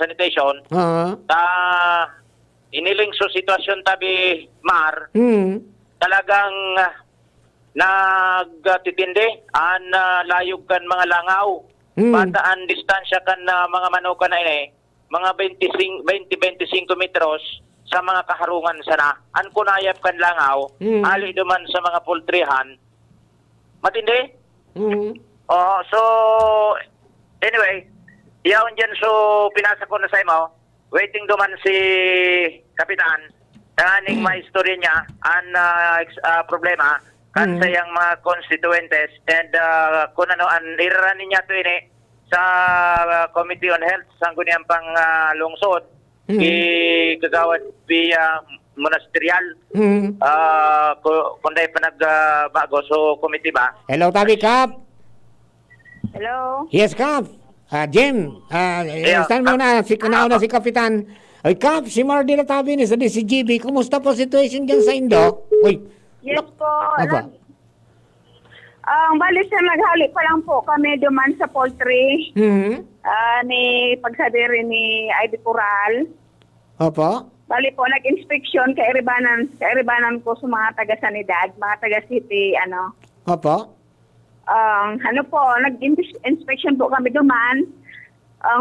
Sanitation. Iniling so sitwasyon Tabi Mar. Talagang nagtitindi an layog kan mga langaw. Bataan distansya kan mga manukan na mga 20-25 metros sa mga kaharungan sana. An kunayap kan langaw, ali duman sa mga poultryhan. Matindi? So anyway, yaon dyan so pinasa ko na sa imo. Waiting duman si Kapitan. Taning may istorya niya an problema kan sayang mga constituentes and kung ano an iraranin niya to sa Committee on Health sa guniang pang lungsod kagawad via monasterial kung dahil pa nagbago so committee ba. Hello Tabi Kap. Hello. Yes Kap. Jim, stand muna si Kapitan. Ay Kap, si Mardila Tabi ni sa DCGB, kumusta po situation dyan sa Indo? Uy. Yes po. Bali siya naghali pa lang po kami duman sa poultry. Ni pagsadiri ni ID Pural. Opo. Bali po, nag-inspection kairibanan ko sa mga taga-sanidad, mga taga-city, Opo. Nag-inspection po kami duman.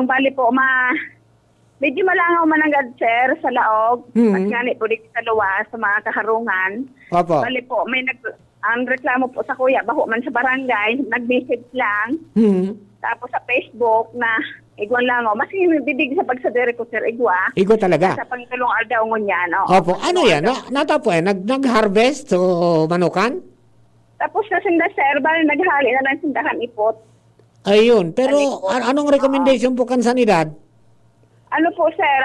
Bali po, medyo malangaw managad, sir, sa laog. At nga po dito sa luwas, sa mga kaharungan. Opo. Bali po, ang reklamo po sa kuya, baho man sa barangay, nag-message lang. Tapos sa Facebook na igwan lang mas bidig sa pagsadere ko, sir, igwa. Igwa talaga? Sa pangtulong aldaw ngunyan. Opo. Ano yan? Natapo nag-harvest o manukan? Tapos na sinda, sir, bali naghali na lang sindahan ipot. Ayun. Pero anong recommendation po kan sanidad? Ano po, sir,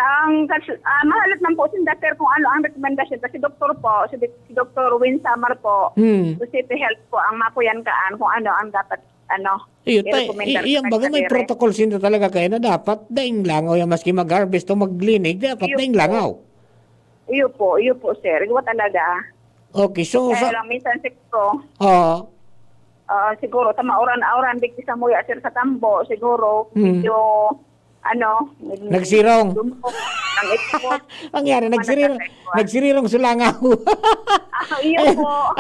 mahalat man po sinda, sir, kung ano ang rekomendasyon. Kasi doktor po, si Dr. Win Samar po, sa City Health po, ang makuyan kaan kung ano ang dapat, i-recommenda. Iyang baga may protocol sinda talaga kayo na dapat daing langaw yung maski mag-harvest o mag-linig, dapat daing langaw. Iyo po, sir. Iwa talaga. Okay, so... Kaya lang, minsan siguro, siguro, tama-auran, bigti sa muya, sir, sa tambo, siguro, medyo, nagsirong. Ang yari, nagsirirong sulangaw. Iyo po.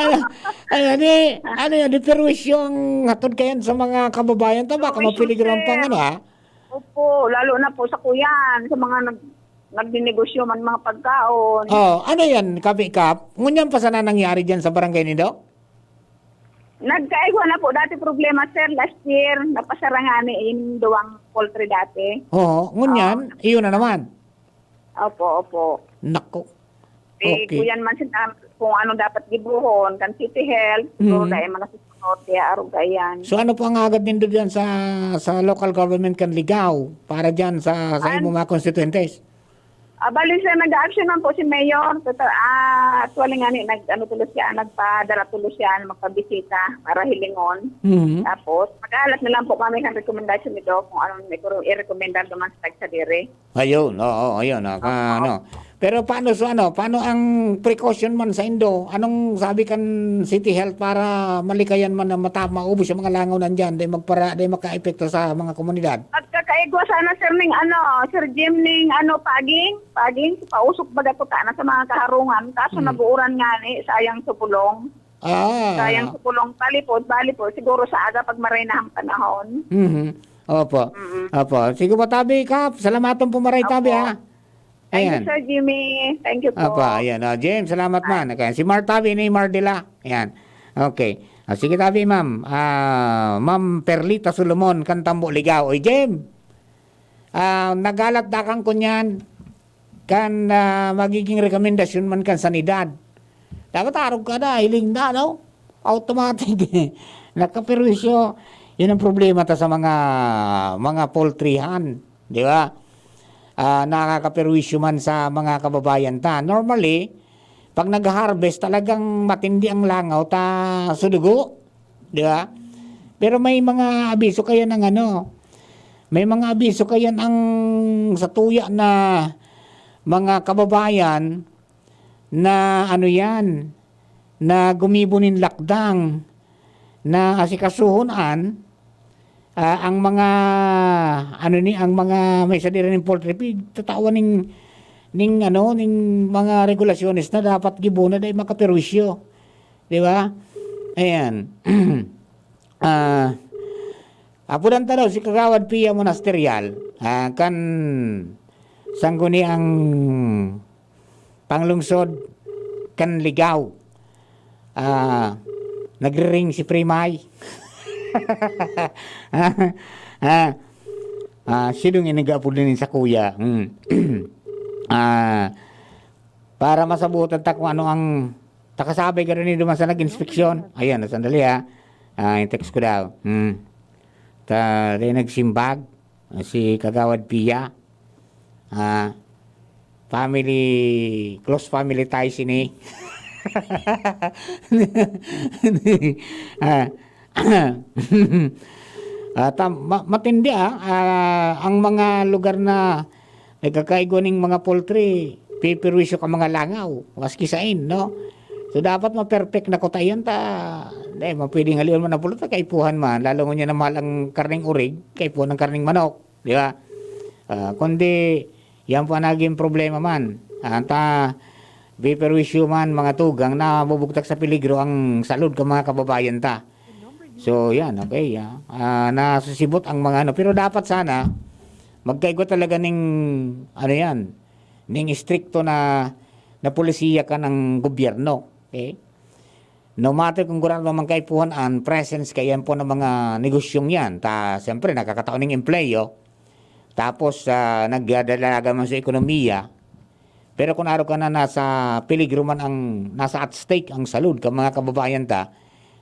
Ano yan, deperwisyong hatod kayan sa mga kababayan, tama ka mapiligiran pang Opo, lalo na po sa kuyan, sa mga nagdinegosyo man mga pagkaon. Ano yan, Kap? Ngunyan pa sana nangyari dyan sa barangay nindo? Nagkaigwa na po dati problema, sir. Last year, napasarangani in duwang poultry dati. Ngunyan, iyon na naman. Opo. Nako. Okay. Kuyan man sila kung ano dapat gibuhon, kan City Health, so dahil mga susunod, arog ayan. So ano po ang agad nindo dyan sa local government kan Ligaw para dyan sa imo mga constituentes? Bali siya, nag-action man po si Mayor. Actually nga tulos siya, nagpadala tulos siya, magpabisita para hilingon. Tapos, mag-alat na lang po kami ng rekomendasyon nito kung anong i-recommendar naman sa tagsadiri. Ayun, ayun. Pero paano ang precaution man sa Indo? Anong sabi kan City Health para malikayan man na maubos yung mga langaw nandyan, day maka-epekto sa mga komunidad? At kakaigwa sana, sir, Sir Jim, paging, pausok baga po na sa mga kaharungan. Kaso nabuuran nga sayang sa bulong. Sayang sa pulong talipod, bali po, siguro sa aga pag maray na ang panahon. Opo. Opo. Sige po, Tabi, Kap. Salamaton po maray, Tabi, ha? Thank Ayan. you, Sir Jimmy. Thank you po. Opo, ayan. James, salamat man. Okay. Si Mar Tabi, ni Mardila. Ayan. Okay. Sige, Tabi, ma'am. Ma'am Perlita Solomon, Kantambo, Ligaw. Oy, James. Nagalat dakang ko niyan. Kan magiging rekomendasyon man kan sanidad. Dapat arog ka na, hiling na, no? Automatic. Nakaperwisyo. Yun ang problema ta sa mga poultryhan. Di ba? Nakakaperwisyo man sa mga kababayan ta. Normally, pag nag-harvest, talagang matindi ang langaw ta sudugo. Di ba? Pero may mga abiso kaya ng may mga abiso kaya ang sa tuya na mga kababayan na na gumibunin lakdang na asikasuhunan ang mga ang mga may sadira ng poultry feed tatawa ning mga regulasyones na dapat gibuna dahil makaperwisyo, di ba? Ayan. Apudan ta daw si Kagawad Pia Monasterial kan sangguni ang panglungsod kan Ligaw. Nagre-ring si Primay. Sidong inigapod din sa kuya. Para masabutan ta kung ano ang takasabay ka rin duman sa nag-inspeksyon. Ayan, sandali ha. Text ko daw. Nagsimbag si Kagawad Pia. Close family ties ini. Matindi ang mga lugar na nagkakaigo ng mga poultry, piperwisyo ka mga langaw, maski sain, no? So dapat ma-perfect na kutayan ta. Mapwedeng haliwan man na pulot, kaipuhan man, lalo nga niya na mahal ang karning urig, kaipuhan ng karning manok, di ba? Kundi, yan po naging problema man. Piperwisyo man mga tugang na bubugtak sa peligro ang salud ka mga kababayan ta. So yan, okay. Nasusibot ang mga pero dapat sana magkaigo talaga ning ning stricto na pulisiya ka ng gobyerno. Okay? No matter kung gurang naman kaipuhan ang presence kayan po ng mga negosyong yan. Siyempre nakakataon ng empleyo. Tapos nagdadalaga man sa ekonomiya. Pero kung araw ka na nasa peligro man nasa at stake ang salud ka mga kababayan ta,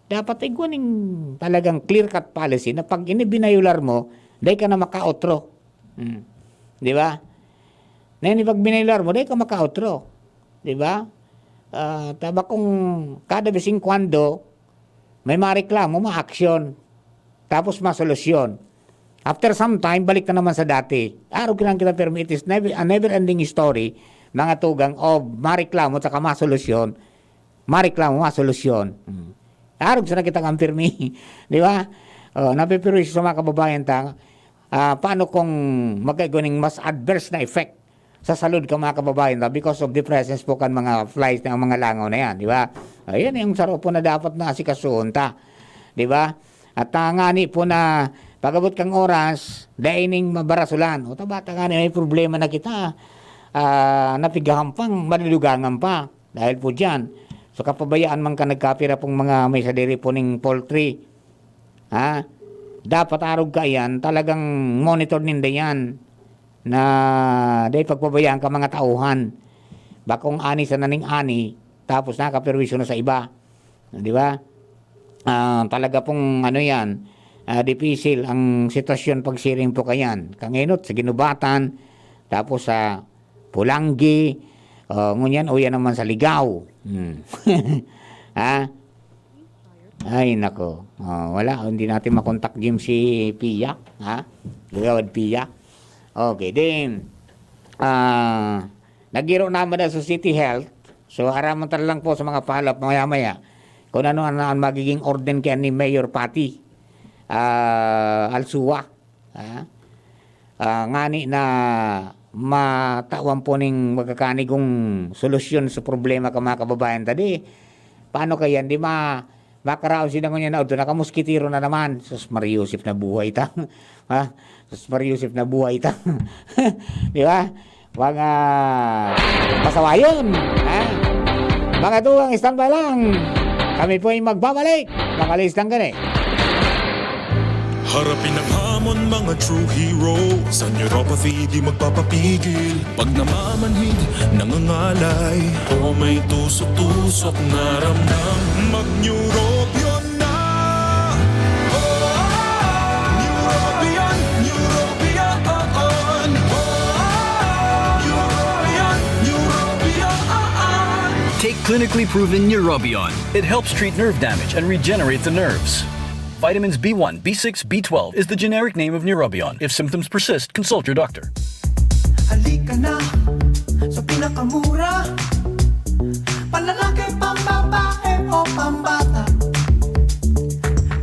dapat iguaning talagang clear-cut policy na pag binayular mo, dahil ka na maka-outro. Di ba? Pag binayular mo, dahil ka maka-outro. Di ba? Taba kung kada bising kwando, may mareklamo, ma-action, tapos ma-solusyon. After some time, balik na naman sa dati. Araw kinang kita pero it is a never-ending story, mga tugang o mareklamo at saka masolusyon, masolusyon. Araw sa nakita kang pirmi, di ba? Napipiruis sa mga kababayan ta, paano kung magkagaling mas adverse na effect sa salud ka mga kababayan ta because of the presence po kan mga flies ng mga langaw na yan, di ba? Ayan yung saro po na dapat na asikasuhon ta, di ba? At ngani po na pagabot kang oras, daining mabarasulan. O tabata nga may problema na kita. Napigahan pang, malilugangan pa. Dahil po dyan. So kapabayaan man ka nagkapira pong mga may sadiri po ng poultry. Dapat arog ka yan, talagang monitor ninda yan. Na dahil pagpabayaan ka mga tauhan. Bakong ani sa naning ani, tapos nakaperwisyo na sa iba. Di ba? Talaga pong yan, dipisil ang sitwasyon pagsiring po kayan. Kanginot sa Ginubatan, tapos sa Pulanggi, ngunyan o yan naman sa Ligaw. Ay nako, wala, hindi natin makontak Jim si Pia. Gawad Pia. Okay, then nagiro naman na sa City Health. So araman lang po sa mga follow-up maya-maya kung ano ang magiging orden kaya ni Mayor Pati Alsua. Ngani na matawan po ning magkakanigong solusyon sa problema ka mga kababayan tadi. Paano kaya? Di makaraon sila ngayon na doon. Nakamuskitiro na naman. Sus Mariusip na buhay ta. Ha? Sus Mariusip na buhay ta. Di ba? Mga pasawayon. Ha? Mga tuwang standby lang. Kami po ay magbabalik. Makalis lang gani. Harapin ang hamon mga true hero. Sa neuropathy di magpapapigil. Pag namamanhid, nangangalay, o may tusok-tusok na ramdam, mag-neurobion na. Neurobion, neurobion. Neurobion, neurobion. Take clinically proven Neurobion. It helps treat nerve damage and regenerate the nerves. Vitamins B1, B6, B12 is the generic name of Neurobion. If symptoms persist, consult your doctor. Halika na sa pinakamura. Panlalaki, pambabae o pambata.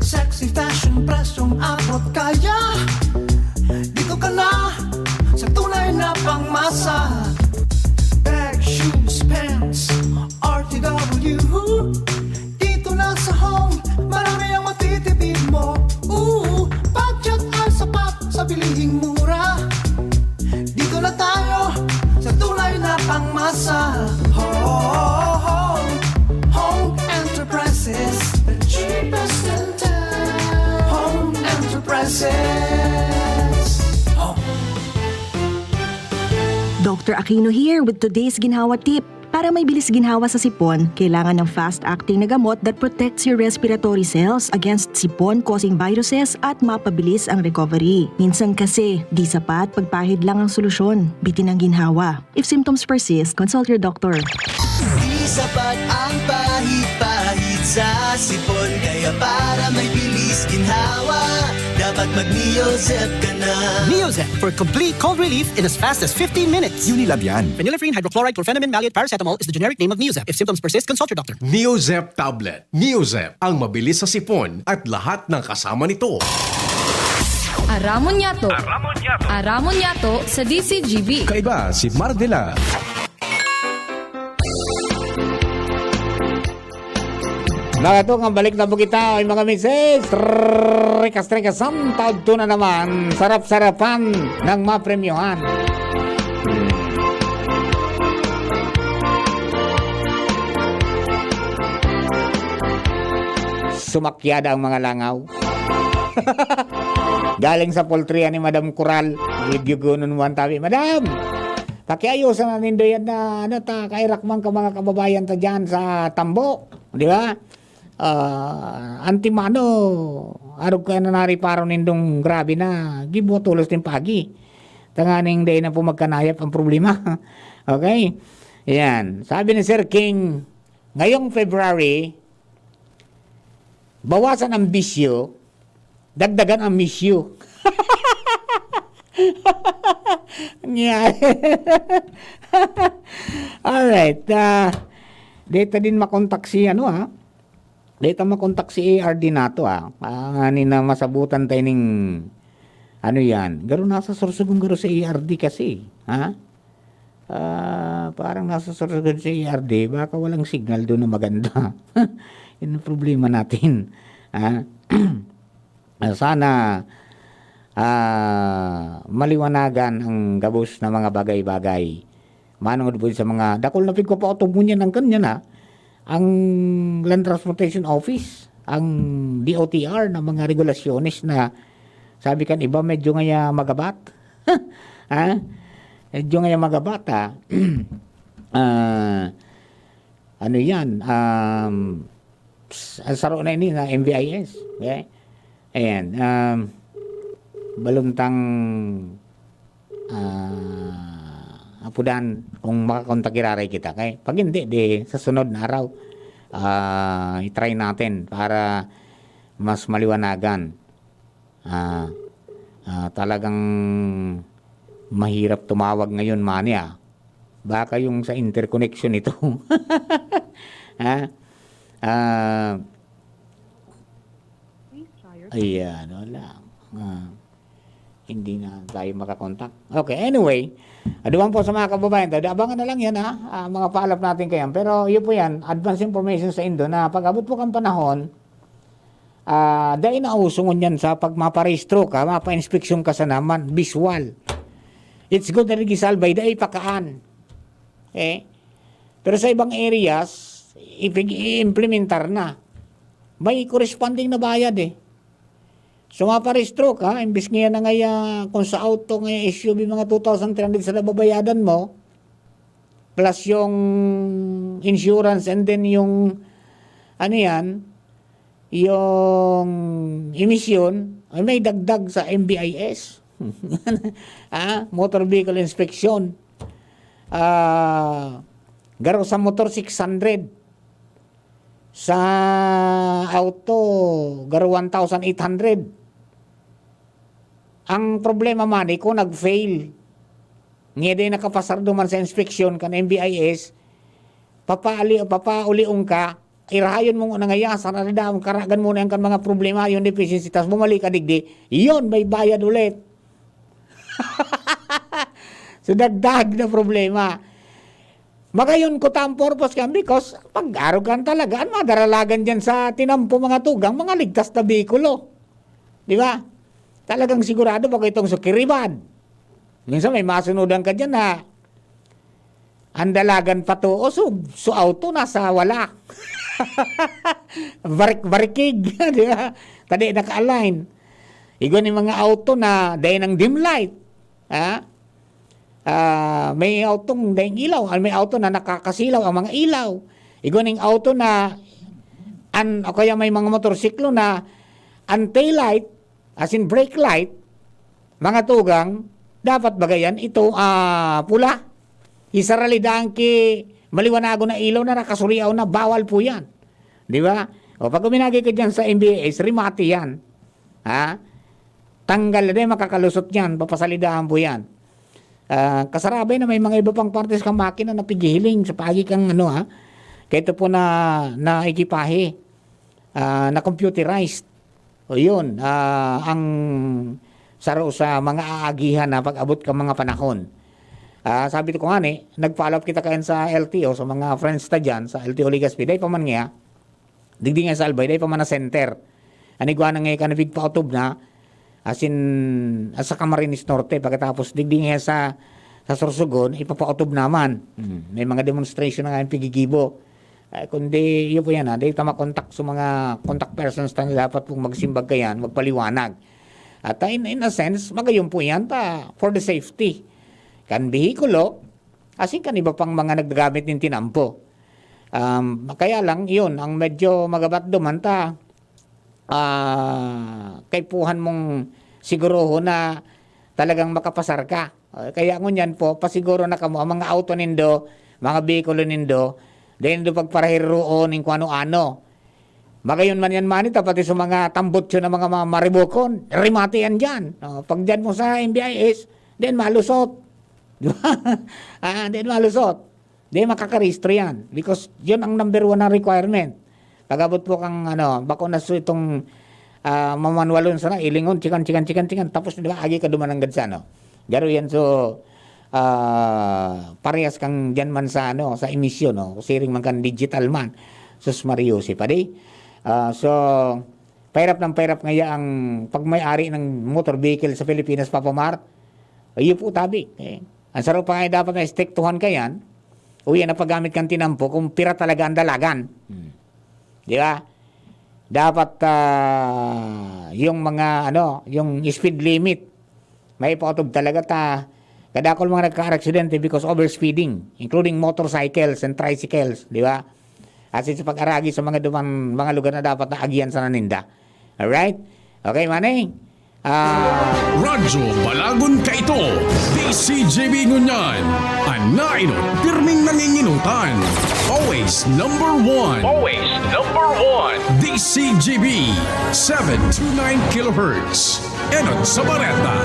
Sexy fashion, presyong abot kaya. Dito ka na sa tunay na pangmasa. Bag, shoes, pants, RTW. Dito na sa home, marami ang matitipid mo. Budget ay sapat sa bilihing mura. Dito na tayo sa tunay na pangmasa. Home Enterprises, the cheapest in town. Home Enterprises. Dr. Aquino here with today's ginhawa tip. Para may bilis ginhawa sa sipon, kailangan ng fast-acting na gamot that protects your respiratory cells against sipon-causing viruses at mapabilis ang recovery. Minsan kasi, di sapat pagpahid lang ang solusyon. Bitin ang ginhawa. If symptoms persist, consult your doctor. Di sapat ang pahit-pahit sa sipon. Kaya para may bilis ginhawa, dapat mag-Neozep ka na. Neozep for complete cold relief in as fast as 15 minutes. Unilabian. Phenylephrine, hydrochloride, chlorpheniramine, maleate, paracetamol is the generic name of Neozep. If symptoms persist, consult your doctor. Neozep Tablet. Neozep, ang mabilis sa sipon at lahat ng kasama nito. Aramon Yato. Aramon Yato sa DCGB. Kaiba si Mardela. Nagato ang balik na po kita ay mga misis. Trekas-trekasan, taod to na naman. Sarap-sarapan ng mapremyohan. Sumakyada ang mga langaw. Galing sa poultry ni Madam Coral. Video gunon mo ang tabi. Madam! Pakiayusan na nindo yan na kairakman ka mga kababayan ta dyan sa tambo. Di ba? Antimano, arog ka na nariparo nindong grabe na, gibo tulos din pagi. Tanganing day na po magkanayap ang problema. Okay? Yan. Sabi ni Sir King, ngayong February, bawasan ang bisyo, dagdagan ang misyo. Alright. Dito din makontak si Dito makontak si ARD nato ani na masabutan tayo ning garo nasa sursugong garo sa ARD kasi. Parang nasa sursugong sa ARD, baka walang signal doon na maganda. Yun ang problema natin. Sana maliwanagan ang gabos na mga bagay-bagay. Manungod po sa mga dakol na pigko pa niya ng kanya ang Land Transportation Office, ang DOTR na mga regulasyones na sabi kan iba medyo ngaya magabat. Medyo ngaya magabat ano yan? Saro na ini na MVIS. Okay? Ayan. Baluntang apudan kung makakontakiraray kita. Okay? Pag hindi, sa sunod na araw, i-try natin para mas maliwanagan. Talagang mahirap tumawag ngayon, mania. Baka yung sa interconnection ito. Ayan, wala. hindi na tayo makakontak. Okay, anyway, aduman po sa mga kababayan, abangan na lang yan mga paalap natin kayan. Pero yun po yan, advance information sa Indo na pag abot po kang panahon, dahil nausungon yan sa pagmaparehistro ka, mapa-inspeksyon ka sa naman, visual. It's good na rigisalbay, dahil pakaan. Okay? Pero sa ibang areas, i-implementar na. May corresponding na bayad eh. So maparehistro ka, imbis nga na kung sa auto nga SUV mga 2,300 sa nababayadan mo, plus yung insurance and then yung yung emission, ay may dagdag sa MBIS. Motor Vehicle Inspection. Garo sa motor 600. Sa auto, garo 1,800. Ang problema man, kung nag-fail, nga din nakapasar duman sa inspeksyon kan MBIS, papauliong ka, irahayon mo nga ngaya, sanadam, karagan mo na yung mga problema, yung deficiency, tapos bumalik ka digdi, yun, may bayad ulit. So, dagdag na problema. Magayon ko tam purpose kan because pag arogan talaga, madaralagan dyan sa tinampo mga tugang, mga ligtas na bikulo. Di ba? Talagang sigurado baka itong sukiriban. Minsan may masunudan ka dyan na andalagan pa to o so auto nasa wala. Barikig. Di ba? Tadi naka-align. Igon yung mga auto na dahil ng dim light. May autong dahil ilaw. May auto na nakakasilaw ang mga ilaw. Igon yung auto na o kaya may mga motorsiklo na anti-light as in brake light, mga tugang, dapat bagayan ito pula. Isaralidaan ki maliwanago na ilaw na nakasuriaw na, bawal po yan. Di ba? O pag uminagi ka dyan sa MBS, rimati yan. Tanggal na din, makakalusot yan, papasalidaan po yan. Kasarabay na may mga iba pang partes kang makina na pigiling sa pagi kang kaya ito po na ekipahe, na computerized. O yun, ang saro sa mga aagihan na pag-abot ka mga panahon. Sabi ko nga nag-follow up kita kayan sa LTO, sa mga friends ta dyan, sa LTO Legazpi, day pa man nga, digdi nga sa Albay, day pa man na center. Anigwa na nga kanabig pa utob na, as in, sa Camarines Norte, pagkatapos digdi nga sa Sorsogon, ipapautob naman. May mga demonstration na nga yung pigigibo. Kundi, yun po yan dahil makontak sa mga contact persons na dapat pong magsimbag kayan, magpaliwanag. At in a sense, magayon po yan for the safety. Kan behikulo, asin kan iba pang mga nagdagamit ng tinampo. Kaya lang, yun, ang medyo magabat duman kaipuhan mong siguroho na talagang makapasar ka. Kaya ngunyan po, pasiguro na kamo, ang mga auto nindo, mga behikulo nindo, dahil do pagparahiroon ng kung ano-ano. Magayon man yan manita, pati sa mga tambutso na mga maribokon, rimati yan dyan. Pag dyan mo sa MBIS, then malusot. Then malusot. Then makakarehistro yan. Because yun ang number 1 na requirement. Pag-abot po kang bakuna so itong mamanwalon sana, ilingon, chikan. Tapos diba, agi ka dumananggad sa Garo yan so, parehas kang dyan man sa sa emisyon siring man kan digital man sus Mariosi pa di so pairap ngaya ang pagmay-ari ng motor vehicle sa Pilipinas, Papa Mart, iyo po tabi ang sarap pa nga dapat na istektuhan kayan uyan na paggamit kang tinampo kung pira talaga ang dalagan. Di ba? Dapat yung mga yung speed limit may pautob talaga kadakol mga nagka-aksidente because overspeeding, including motorcycles and tricycles, di ba? At sa pag-aragi sa mga lugar na dapat na agian sa naninda. Alright? Okay, Maneng? Radyo Balagon ka ito, DCJB Ngunyan, anainot, pirming nanginginutan, always number 1. Always number 1. DCJB, 729 kHz. Enot sa Bareta,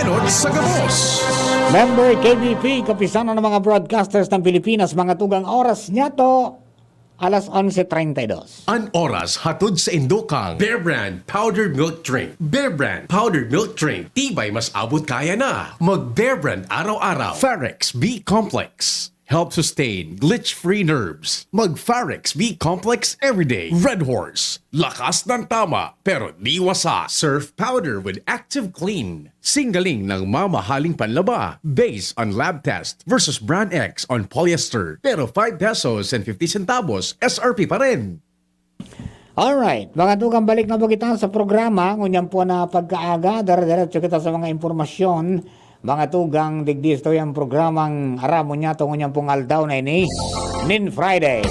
Enot sa Gabos. Member KBP, kapisanan ng mga broadcasters ng Pilipinas, mga tugang oras niya to, alas 11:32. An oras hatod sa Indokang. Bear Brand Powdered Milk Drink. Bear Brand Powdered Milk Drink. Tibay mas abot kaya na. Mag Bear Brand araw-araw. Farex B Complex. Help sustain glitch-free nerves. Mag Farex B Complex everyday. Red Horse. Lakas ng tama pero di wasa. Surf powder with active clean. Singaling ng mamahaling panlaba based on lab test versus Brand X on polyester. Pero 5 pesos and 50 centavos SRP pa rin. Alright, mga tugang balik na po kita sa programa. Ngunyan po na pagkaaga, dara-diretso kita sa mga impormasyon. Mga tugang digdisto yung programang Aramon niya to ngunyan pong aldaw na ini. Nin Friday.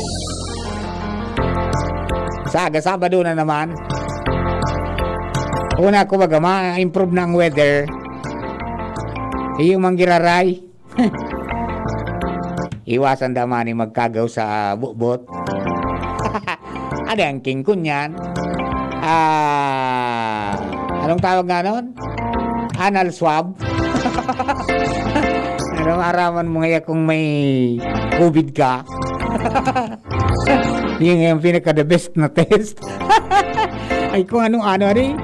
Saga Sabado na naman. Una ko baga ma-improve na ang weather. Iyong manggiraray. Iwasan damani magkagaw sa bubot. Ada ang kingkun yan. Anong tawag nga nun? Anal swab. Anong araman mo ngayon kung may COVID ka? Yung yung pinaka-the best na test. Ay kung ano-ano rin.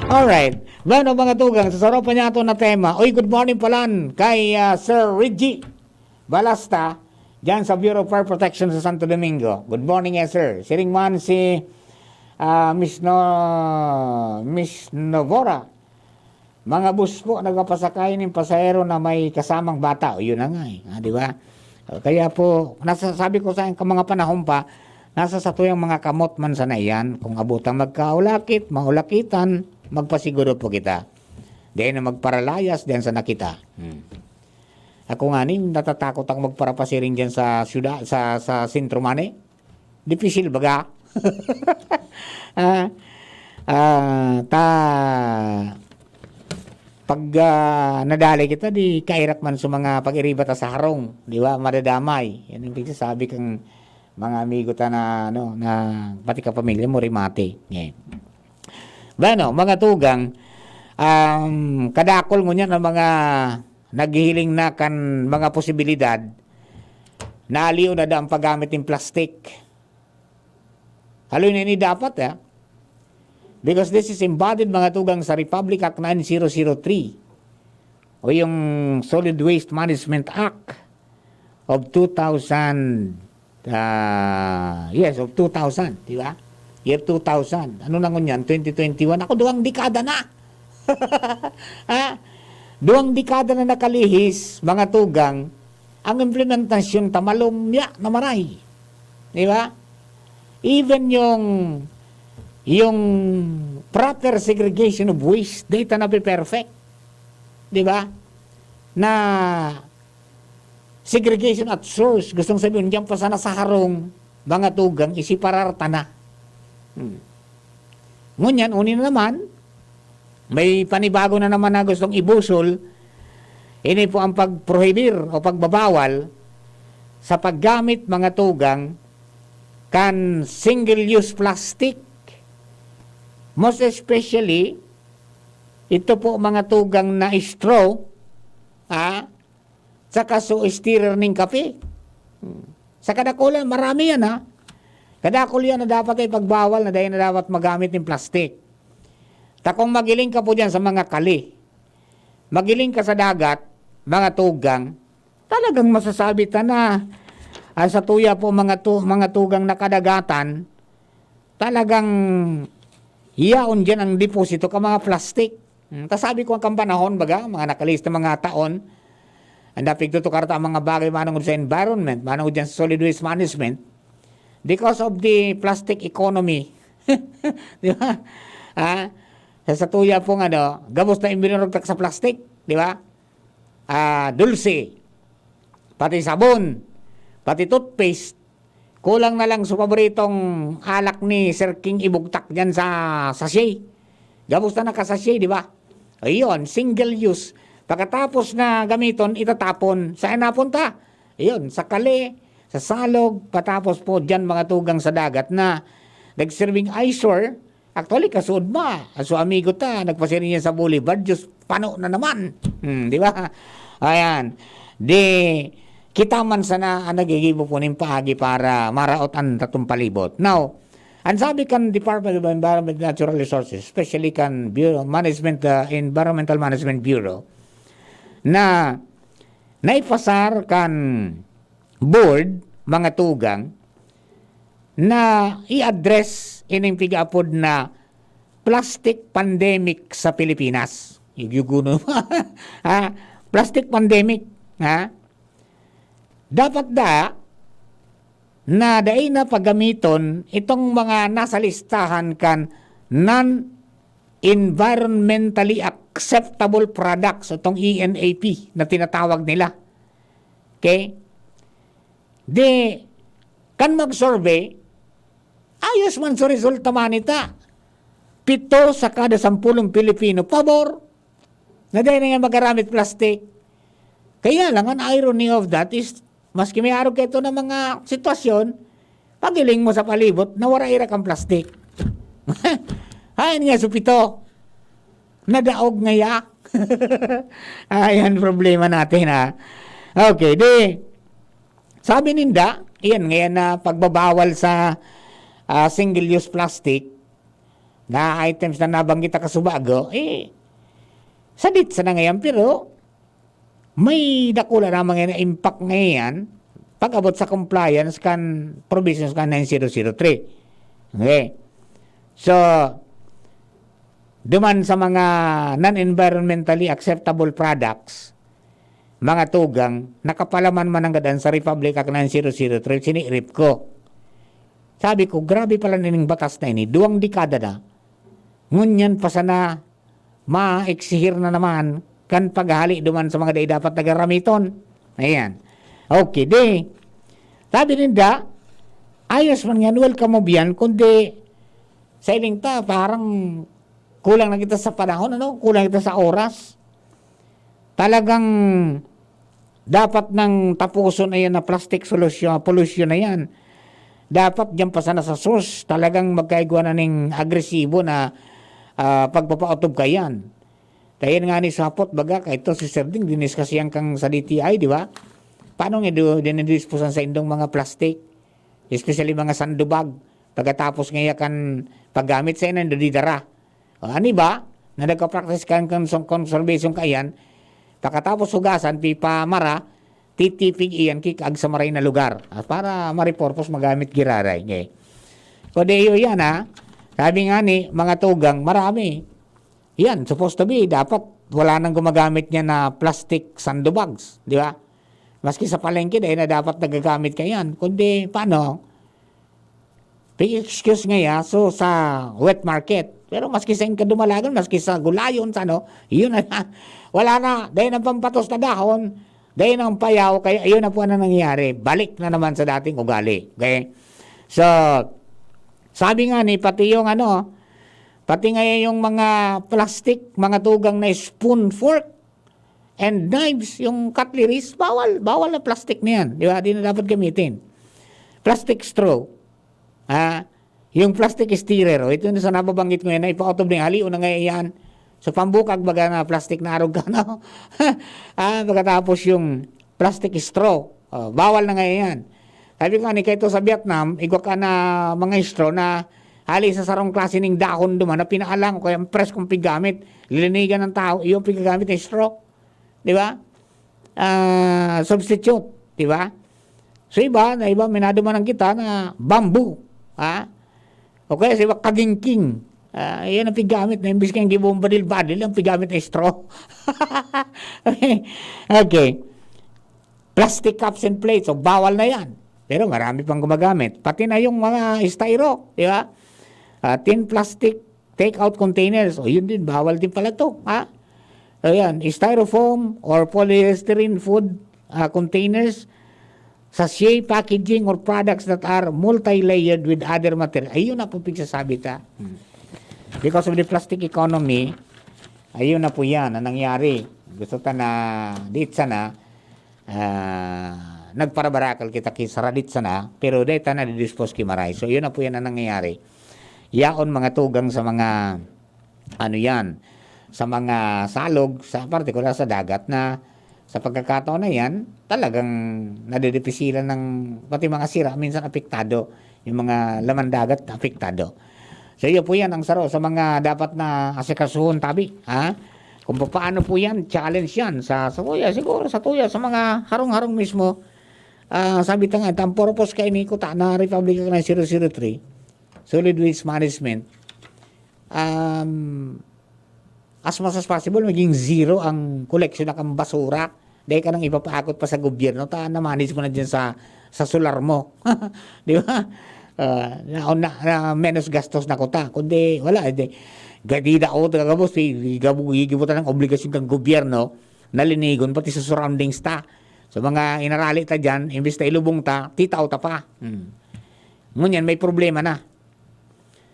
Alright. Bueno mga tugang, sa sarapan niya ito na tema. Oy, good morning palan kay Sir Reggie Balasta dyan sa Bureau of Fire Protection sa Santo Domingo. Good morning, sir. Siring man si Miss Novora. Mga bus po nagpapasakay ng pasahero na may kasamang bata. O yun na nga di ba? Kaya po, nasasabi ko sa mga panahon pa, nasa sa tuyang mga kamot man sana yan. Kung abutang magkaulakit, maulakitan, magpasiguro po kita. Diyan na magparalayas, diyan sa nakita. Ako nga natatakot ang magparapasiring dyan sa syudad, sa sentro mani. Difficile baga. Pag nadali kita, di kairak man sa mga pag-iribat sa harong. Di ba? Madadamay. Yan yung sabi kang mga amigo ta na, na pati ka pamilya mo, rimate. Yeah. Bueno, mga tugang, kadakol mo niyan ng mga naghihiling na kan mga posibilidad na aliw na ang paggamit ng plastic. Haloy na ini dapat because this is embodied mga tugang sa Republic Act 9003 o yung Solid Waste Management Act of 2000 of 2000, di ba? Year 2000. Ano na ngunyan? 2021. Ako duwang dekada na. Duwang dekada na nakalihis, mga tugang, ang implementasyon tamalom niya na maray. Di ba? Even yung proper segregation of waste, data na perfect. Di ba? Na segregation at source, gustong sabihin, diyan pa sana sa harong, mga tugang, isipararta na. Ngunyan, unin na naman, may panibago na naman na gustong ibusol. Ini po ang pagprohibir o pagbabawal sa paggamit mga tugang kan single-use plastic. Most especially, ito po mga tugang na straw, saka stirrer ng kape. Sa kadakulan, marami yan Kadakul yan na dapat ay pagbawal na dahil na dapat magamit ng plastic. Takong magiling ka po dyan sa mga kali. Magiling ka sa dagat, mga tugang, talagang masasabi ta na sa tuya po mga tugang na kadagatan, talagang hiyaon dyan ang deposito ka mga plastic. Kasabi ko ang panahon baga, mga nakalista mga taon, ang dapig tutukarta ang mga bagay manungod sa environment, manungod dyan sa solid waste management, because of the plastic economy. Di ba? Sa tuya po gabos na imbinurugtak sa plastic, di ba? Dulce, pati sabon, pati toothpaste, kulang na lang sa paboritong alak ni Sir King ibugtak dyan sa sachet. Gabos na nakasachet, di ba? Ayun, single use. Pagkatapos na gamiton, itatapon. Saan napunta? Ayun, sa kali, sa salog, patapos po dyan mga tugang sa dagat na nagserving eyesore. Actually, kasuod ma. So, amigo ta, nagpasirin yan sa Boulevard, just pano na naman. Di ba? Ayan. kita man sana ang nagigibo po ng paagi para maraot ang tatong palibot. Now, ang sabi kan Department of Environment and Natural Resources, especially kan Environmental Management Bureau, na naipasar kan board, mga tugang, na i-address ining pigaapod na plastic pandemic sa Pilipinas. Yuguno ha? Plastic pandemic. Ha? Dapat na dahil na paggamiton itong mga nasa listahan kan non-environmentally acceptable products, itong ENAP na tinatawag nila. Okay? Di, kan mag-survey, ayos man sa resulta manita. 7 sa kada 10 Pilipino, pabor, na dahil na nga magaramit plastic. Kaya lang, ang irony of that is, maski may araw kayo ng mga sitwasyon, pagiling mo sa palibot, nawara-ira kang plastic. Ayan nga, supito. Nadaog nga ya. Ayan, problema natin, ha. Okay, di. Sabi ninda, iyan, ngayon na pagbabawal sa single-use plastic, na items na nabanggit ka subago, sadit sa na ngayon, pero may dakula naman ngayon na impact ngayon pag-abot sa compliance kan provisions kan 9003. Okay. So, duman sa mga non-environmentally acceptable products, mga tugang, nakapalaman man ang gadan sa Republic Act 9003, sinirip ko. Sabi ko, grabe pala nining batas na ini, 2 dekada na, ngunyan pa sana ma-exihir na naman kan paghali duman sa mga day dapat nagaramiton. Ayan. Okay, di. Sabi ninda, ayos man yan, welcome mo biyan, kundi sa iling ta, parang kulang na kita sa panahon, ano? Kulang kita sa oras. Talagang dapat nang tapuson na yan na plastic pollution na yan. Dapat dyan pa sana sa source, talagang magkaigwa na ng agresibo na pagpapautob kayan. Kaya nga ni sapot baga kahit to si Serding dinis kasi ang kang sa DTI, di ba? Paano nga dinidisposan sa indong mga plastic? Especially mga sandubag. Pagkatapos nga kan paggamit sa inan do didara. Ani ba? Na nagka-practice kan conservation kayan. Pagkatapos hugasan pipa mara titipig iyan kikag sa maray na lugar para maripurpose magamit giraray. Okay. So deyo yan ha. Sabi nga ni mga tugang marami. Yan, supposed to be, dapat wala nang gumagamit niya na plastic sandbags, di ba? Maski sa palengke dahil na dapat nagagamit ka yan. Kundi, paano? Excuse nga ya, so sa wet market. Pero maski sa kadumalagan, maski sa gulayon, sa ano, yun na, wala na, dahil na pampatos na dahon, dahil ng payaw, kaya yun na po na nangyayari. Balik na naman sa dating ugali. Okay? So, sabi nga ni, pati yung ano, pati ngayon yung mga plastic, mga tugang na spoon, fork, and knives, yung cutleries, bawal. Bawal na plastic na yan. Di ba? Di na dapat gamitin. Plastic straw. Yung plastic stirrer. Ito na sa nababanggit ko yan, na ipautob na yung haliw na ngayon yan. So, pambukag baga na plastic na arog ka, no? Pagkatapos yung plastic straw. Bawal na ngayon yan. Sabi ko nga, kahit sa Vietnam, igwa ka na mga straw na hali sa sarong klase ng dahon duman na pinaalang ko yung press kong pigamit, lilinigan ng tao, yung pigamit ng straw. Di ba? Substitute. Di ba? So iba, minado man ang kita na bamboo. Okay, so iba kagingking. Yan ang pigamit na imbis kayong gibong badil-badil, ang pigamit ng straw. Okay. Plastic cups and plates, so bawal na yan. Pero marami pang gumagamit. Pati na yung mga styro, di ba? Tin plastic take-out containers. O yun din, bawal din pala to. Ayan, styrofoam or polystyrene food containers, sachet packaging or products that are multi-layered with other material. Ayun na po pigsasabi ta. Because of the plastic economy, ayun na po yan ang nangyari. Gusto ta na dit sana nagparabarakal kita kisaradit sana, pero dahil ta na didispose kimaray. So yun na po yan ang nangyayari. Yaon mga tugang sa mga ano yan, sa mga salog, sa partikular sa dagat na Sa pagkakataon na yan, talagang nadidipisilan ng pati mga sira, minsan apektado. Yung mga laman dagat apektado. So yun po yan ang saro sa mga dapat na asikasuhon tabi. Ha? Kung paano po yan, challenge yan sa tuya, siguro sa tuya, sa mga harong-harong mismo. Sabi ta nga, ang purpose kay ni ko na Republic Act 003, Solid Waste Management, as much as possible, maging zero ang collection ng basura. Dahil ka nang ipapaakot pa sa gobyerno, na-manage mo na dyan sa solar mo. Di ba? Menos gastos na ko ta. Kundi, wala. Gadida ako, tagagabos, higibutan ng obligasyon ng gobyerno na linigon, pati sa surroundings ta. So mga inarali ta dyan, imbis na ilubong ta, titaw ta pa. Ngunyan, may problema na.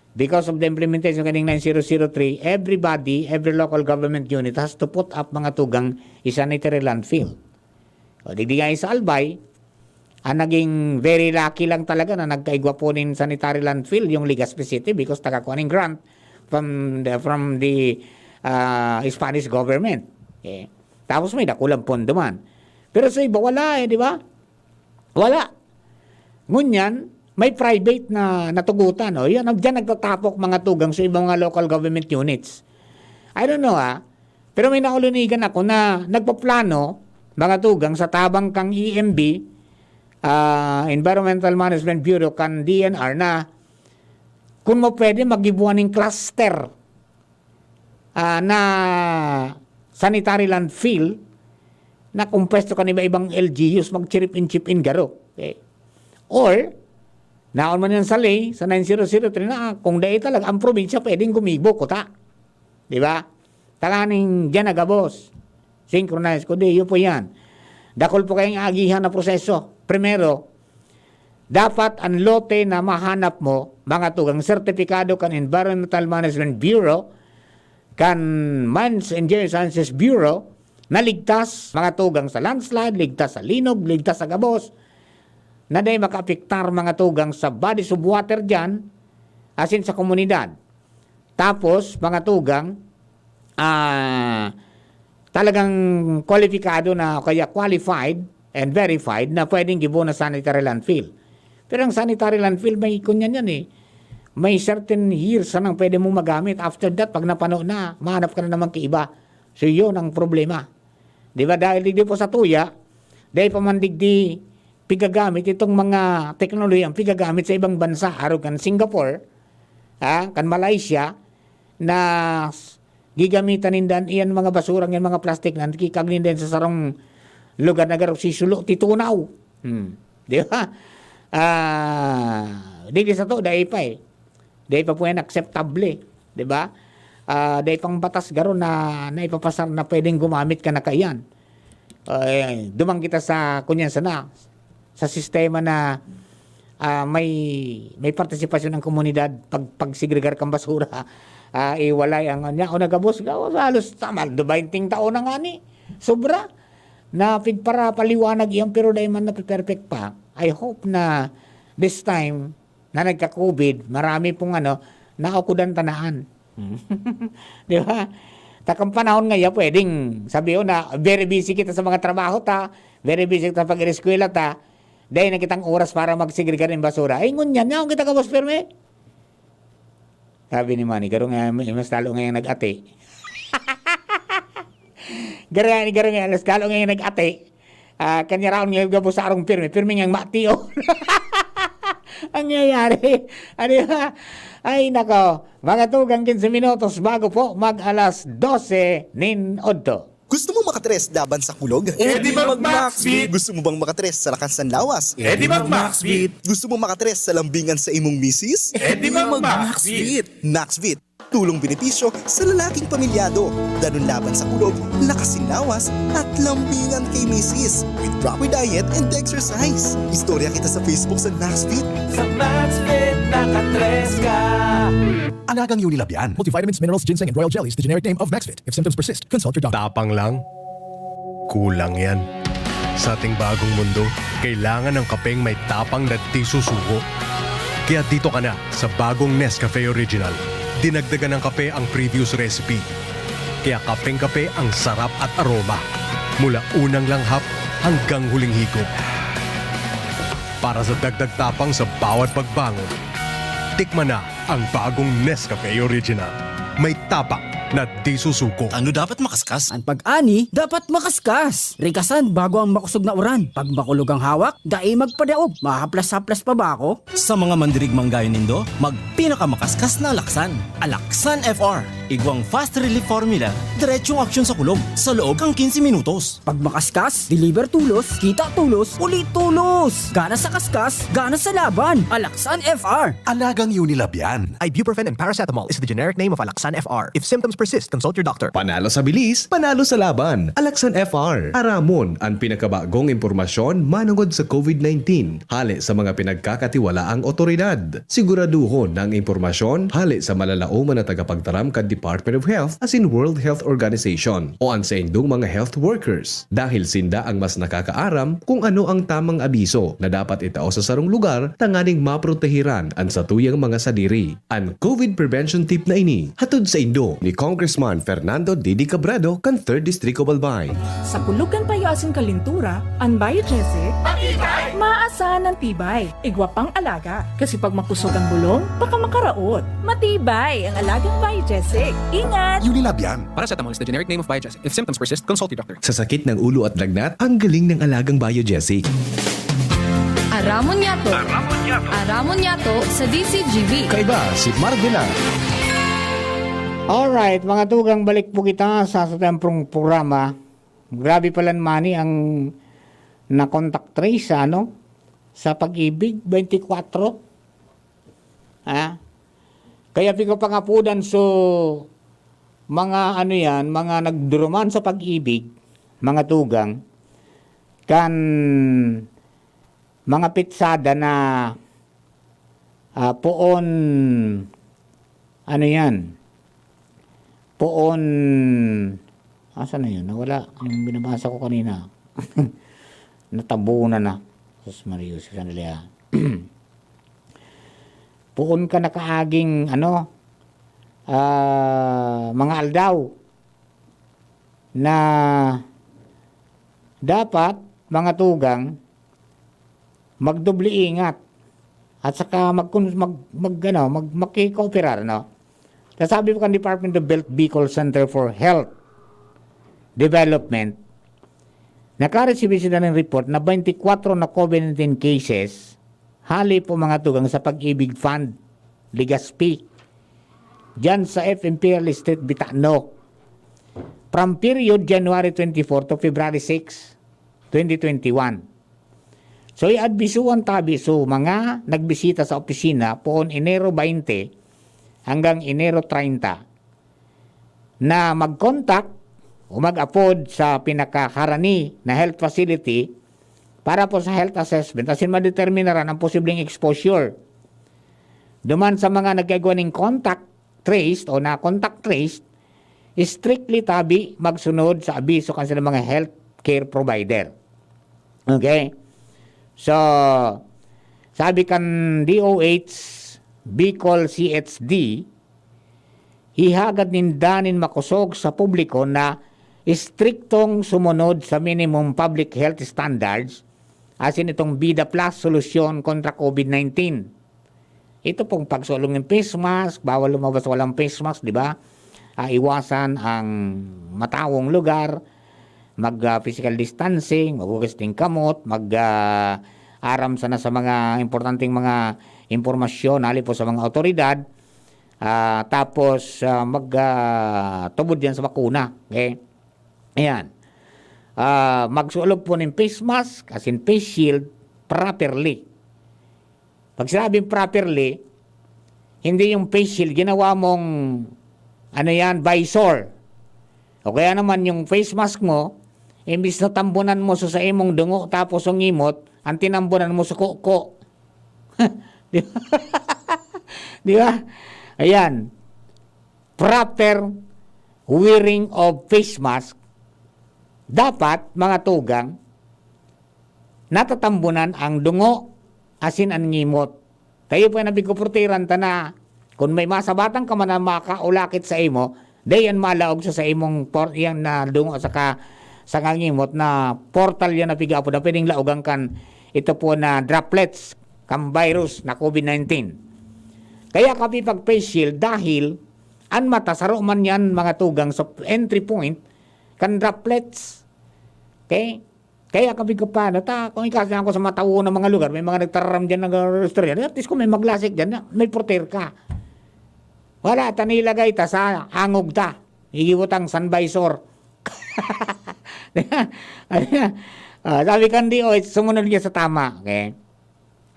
Because of the implementation ng 9003, every local government unit has to put up mga tugang sanitary landfill. O, digdigay sa Albay, ang naging very lucky lang talaga na nagkaigwa po ng sanitary landfill yung Legazpi City because nakakuha ng grant from the Spanish government. Okay. Tapos may dakulang pondo man. Pero sa iba, wala di ba? Wala. Ngunyan, may private na natugutan. Yan, dyan nagtatapok mga tugang sa ibang mga local government units. I don't know pero may naulunigan ako na nagpaplano mga tugang sa tabang kang EMB, Environmental Management Bureau, kan DNR na kung mo pwede magibuan ng cluster na sanitary landfill na kumpesto ka niba ibang LGUs mag-chip-in garo. Okay. Or naon man yan sa lay, sa 9003 na kung dahil talaga ang probinsya pwedeng gumibo ko ta. Di ba? Talaning dyan nagabos. Synchronize ko, yun po yan. Dakol po kayong agihan na proseso. Primero, dapat ang lote na mahanap mo, mga tugang sertifikado kan Environmental Management Bureau, kan Mines and Geosciences Bureau, na ligtas, mga tugang sa landslide, ligtas sa linog, ligtas sa gabos, na dahil makaapektar mga tugang sa bodies of water dyan, asin sa komunidad. Tapos, mga tugang, talagang kwalifikado na, kaya qualified and verified na pwedeng gibo na sanitary landfill. Pero ang sanitary landfill, may kunyan yan May certain years nang pwede mong magamit. After that, pag napano na, mahanap ka na naman kaiba. So, yun ang problema. Di ba? Dahil di po sa tuya, dahil pamandig di pigagamit itong mga teknolohiyang pigagamit sa ibang bansa, araw kan Singapore, kan Malaysia, na gigamitan nindan iyan mga basurang yan mga plastic na kikag nindan sa sarong lugar na garap sisulo titunaw. Di ba? Di sa to, dahil pa dahil pa po yan acceptable. Di ba? Dahil pang batas garo na ipapasar na pwedeng gumamit ka na kayan. Dumang kita sa kunyan sana sa sistema na may partisipasyon ng komunidad pagsigregar kang basura, iwalay ang niya o nagabos halos tama 20 taon na nga ni sobra na para paliwanag yan pero dahil man na perfect pa. I hope na this time na nagka-COVID marami pong naukudan tanaan. Di ba? Takang panahon ngayon pwedeng sabi na very busy kita sa mga trabaho very busy kita pag-eskwela dahil na kitang oras para magsigregar ng basura. Ay, ngunyan niya, kung kita ka boss perme. Sabi ni Manny, garo nga, mas talo nga yung nag-ate. Garo nga, mas talo nga yung nag-ate. Kanya raon nga yung sa arong perme nga matiyo. Ang nangyayari. Ay, nako, mga tugang 15 minutos bago po mag-alas 12 nin odto. Gusto mo makatres laban sa kulog? Di mag-Maxbeat! Gusto mo bang makatres sa lakas ng lawas? Di mag-Maxbeat! Gusto mo makatres sa lambingan sa imong misis? Di mag-Maxbeat! Maxbeat, tulong benepisyo sa lalaking pamilyado. Ganun laban sa kulog, lakas ng lawas, at lambingan kay misis. With proper diet and exercise. Istorya kita sa Facebook sa Maxbeat. Sa Maxbeat, nakatres ka! Alagang Unilab yan. Multivitamins, minerals, ginseng, and royal jelly is the generic name of Maxvit. If symptoms persist, consult your doctor. Tapang lang? Kulang yan. Sa ating bagong mundo, kailangan ng kapeng may tapang na di susuko. Kaya dito ka na sa bagong Nescafe Original. Dinagdagan ng kape ang previous recipe. Kaya kapeng-kape ang sarap at aroma. Mula unang langhap hanggang huling higop. Para sa dagdag tapang sa bawat pagbangon, tikman na ang bagong Nescafe Original. May tapak na di susuko. Ano dapat makaskas? Ang pag-ani, dapat makaskas. Rikasan bago ang makusog na uran. Pag makulog ang hawak, dai magpadaog. Mahaplas-haplas pa ba ako? Sa mga mandirigmang gayon nindo, magpinakamakaskas na Alaksan. Alaksan FR. Igwang fast relief formula, diretsong aksyon sa kulog sa loob ng 15 minutos. Pag makaskas, deliver tulos, kita tulos, ulit tulos. Gana sa kaskas, gana sa laban. Alaksan FR. Alagang Unilab yan. Ibuprofen and paracetamol is the generic name of Alaksan FR. If symptoms persist, consult your doctor. Panalo sa bilis, panalo sa laban. Alaksan FR. Aramon ang pinakabagong impormasyon manungod sa COVID-19. Hali sa mga pinagkakatiwalaang otoridad. Siguraduhon ng impormasyon hali sa malalauman na tagapagtaram kad Department of Health as in World Health Organization o ang sa indong mga health workers. Dahil sinda ang mas nakakaaram kung ano ang tamang abiso na dapat itao sa sarong lugar tanganing maprotehiran ang satuyang mga sadiri. Ang COVID prevention tip na ini hatod sa indo ni Congressman Fernando Didi Cabredo kan 3rd District of Albay. Sa kulugan payasin kalintura, ang Biogesic, maasahan ng tibay, igwapang alaga. Kasi pag makusog ang bulong, baka makaraot. Matibay ang alagang Biogesic. Ingat! Unilab yan. Paracetamol is the generic name of Biogesic. If symptoms persist, consult your doctor. Sa sakit ng ulo at lagnat, ang galing ng alagang Biogesic. Aramon Yato. Aramon Yato sa DCGB. Kaiba si Mardila. Alright, mga tugang, balik po kita sa temprong programa. Grabe pala Manny ang na-contact trace sa Pag-ibig 24. Kaya pigo pangapudan so mga mga nagduruman sa Pag-ibig, mga tugang, kan mga pitsada na poon poon asan na yun? Nawala yung binabasa ko kanina. Natabunan na. Sus Marius, sandali Poon ka nakaaging mga aldaw na dapat mga tugang magdubli ingat at saka makikooperar Sabi ko kan Department of Health Bicol Center for Health Development, nakareceive sila ng report na 24 na COVID-19 cases hali po mga tugang sa Pag-ibig Fund, Legazpi, dyan sa Imperial Estate, Bitano. From period January 24 to February 6, 2021. So, i-adbisuan tabi so mga nagbisita sa opisina poon Enero 20 hanggang Enero 30 na mag-contact o mag-upload sa pinakakarani na health facility para po sa health assessment asin madeterminaran ang posibleng exposure. Duman sa mga nagagawa ng contact traced o na contact traced, strictly tabi magsunod sa abiso kan sila mga healthcare provider. Okay? So, sabi kan DOH Bicol CHD, ihagad nindanin makusog sa publiko na istriktong sumunod sa minimum public health standards asin itong BIDA Plus solusyon kontra COVID-19. Ito pong pagsulong ng face mask, bawal lumabas walang face mask, di ba? Iwasan ang matawong lugar, mag-physical distancing, maghugas ng kamot, aram sana sa mga importanteng mga impormasyon hali po sa mga otoridad, tapos magtubod yan sa bakuna. Okay? Ayan. Magsulog po ng face mask, as in face shield, properly. Pag sinabing properly, hindi yung face shield, ginawa mong visor. O kaya naman yung face mask mo, imbis na tambunan mo sa imong dungo tapos ang imot, ang tinambunan mo sa kuko. Di ba? Di ba? Ayan. Proper wearing of face mask. Dapat, mga tugang, natatambunan ang dungo asin ang ngimot. Tayo po nabigupurtiran ta na kung may masabatang ka man na makaulakit sa imo, dayan malaog sa imong yan na dungo sa ngangimot na portal yan na piga po na pwedeng laugang kan ito po na droplets kam virus na COVID-19. Kaya kami pag face shield dahil an mata saro man yan mga tugang sa entry point kan droplets. Okay? Kaya kami kapano kung ikasya ako sa matawo ng mga lugar, may mga nagtararam dyan ng restaurant, at least kung may maglasik dyan, may porter ka. Wala, tanilagay ta sa hangog ta. Igiwutang sunvisor. Sabi kandi, sumunod niya sa tama. Okay?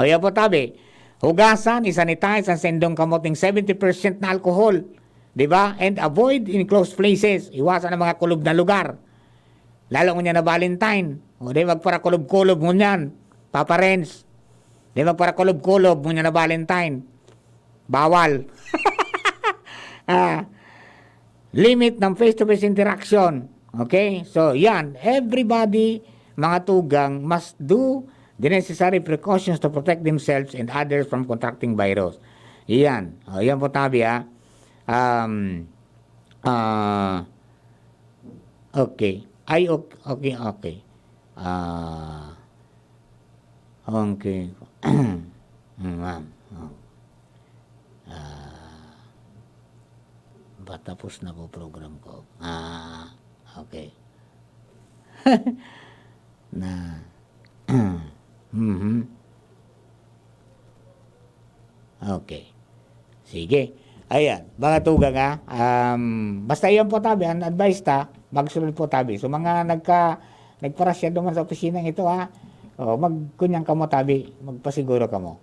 O yan po tabi, hugasan, isanitize, ang sendong kamoting 70% na alcohol. Diba? And avoid in closed places. Iwasan ang mga kulob na lugar. Lalo mo niya na Valentine. O di magpara kulob-kulob mo niyan. Papa Renz. Di magpara kulob-kulob mo niya na Valentine. Bawal. Limit ng face-to-face interaction. Okay? So, yan. Everybody, mga tugang, must do the necessary precautions to protect themselves and others from contracting virus. Yan. O, yan po tabi, ha. Okay. Ay, okay. Okay. Ma'am. Tapos na po program ko. Okay. Na. Okay. Sige. Ayan, mga tugang basta yan po tabi, ang advice magsunod po tabi. So mga nagparasya naman sa opisinang ito magkunyang kamo tabi, magpasiguro kamo.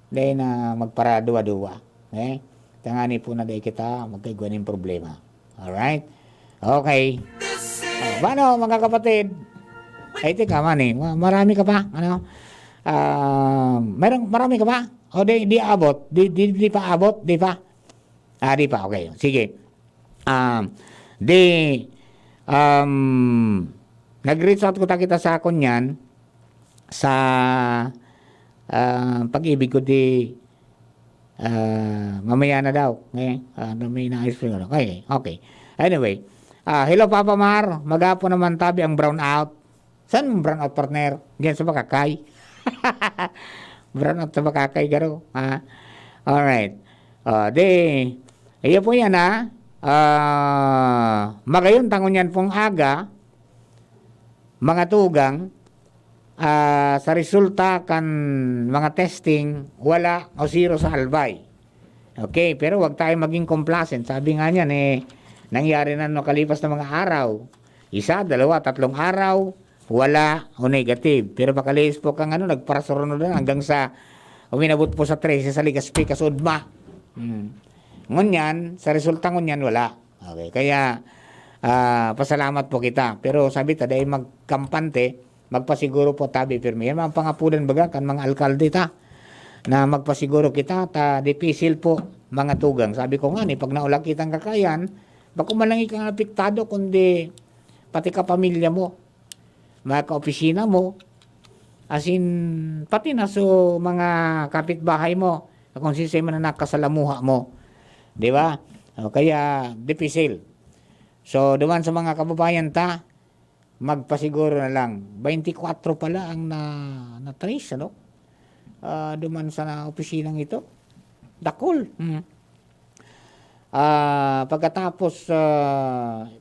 Dahil na magpara duwa-duwa. Tangani po na dahil kita magkaiguan yung problema. Alright? Okay. Paano mga kapatid? Ay, teka man marami ka pa? Marami ka pa? O di abot? Di pa abot? Di pa? Di pa. Okay. Sige. Nag-reach out ko kita sa kunyan sa pag-ibig ko mamaya na daw. May na-ice cream. Okay. Anyway. Hello Papa Mar. Magapo naman tabi ang brown out. Saan ang brown out partner? Diyan sa Bakakay. Brown out sa Bakakay garo. Alright. Iyo po yan magayon tangon yan pong aga mga tugang sa resulta kan mga testing wala o zero sa albay. Okay, pero wag tayo maging complacent. Sabi nga niyan nangyari na kalipas na mga araw. 1, 2, 3 araw wala o negative. Pero bakalis po kang nagparasoro na hanggang sa uminabot po sa 13 sa Ligaspi kasudma. Ngunyan, sa resulta ngunyan wala. Okay, kaya pasalamat po kita. Pero sabi ta dahil magkampante, magpasiguro po tabi firme. Yan mga pangapulan baga kan mga alkalde na magpasiguro kita dipisil po mga tugang. Sabi ko nga pag naulak kitang kakayan, bako man lang ikang apektado kundi pati kapamilya mo, mga kaopisina mo, asin pati na so mga kapitbahay mo, kung sinsay man na nakasalamuha mo. Di ba? Kaya dipisil. So, duman sa mga kababayan magpasiguro na lang. 24 pala ang na-trace, duman sa opisinang ito. Dakol. Pagkatapos,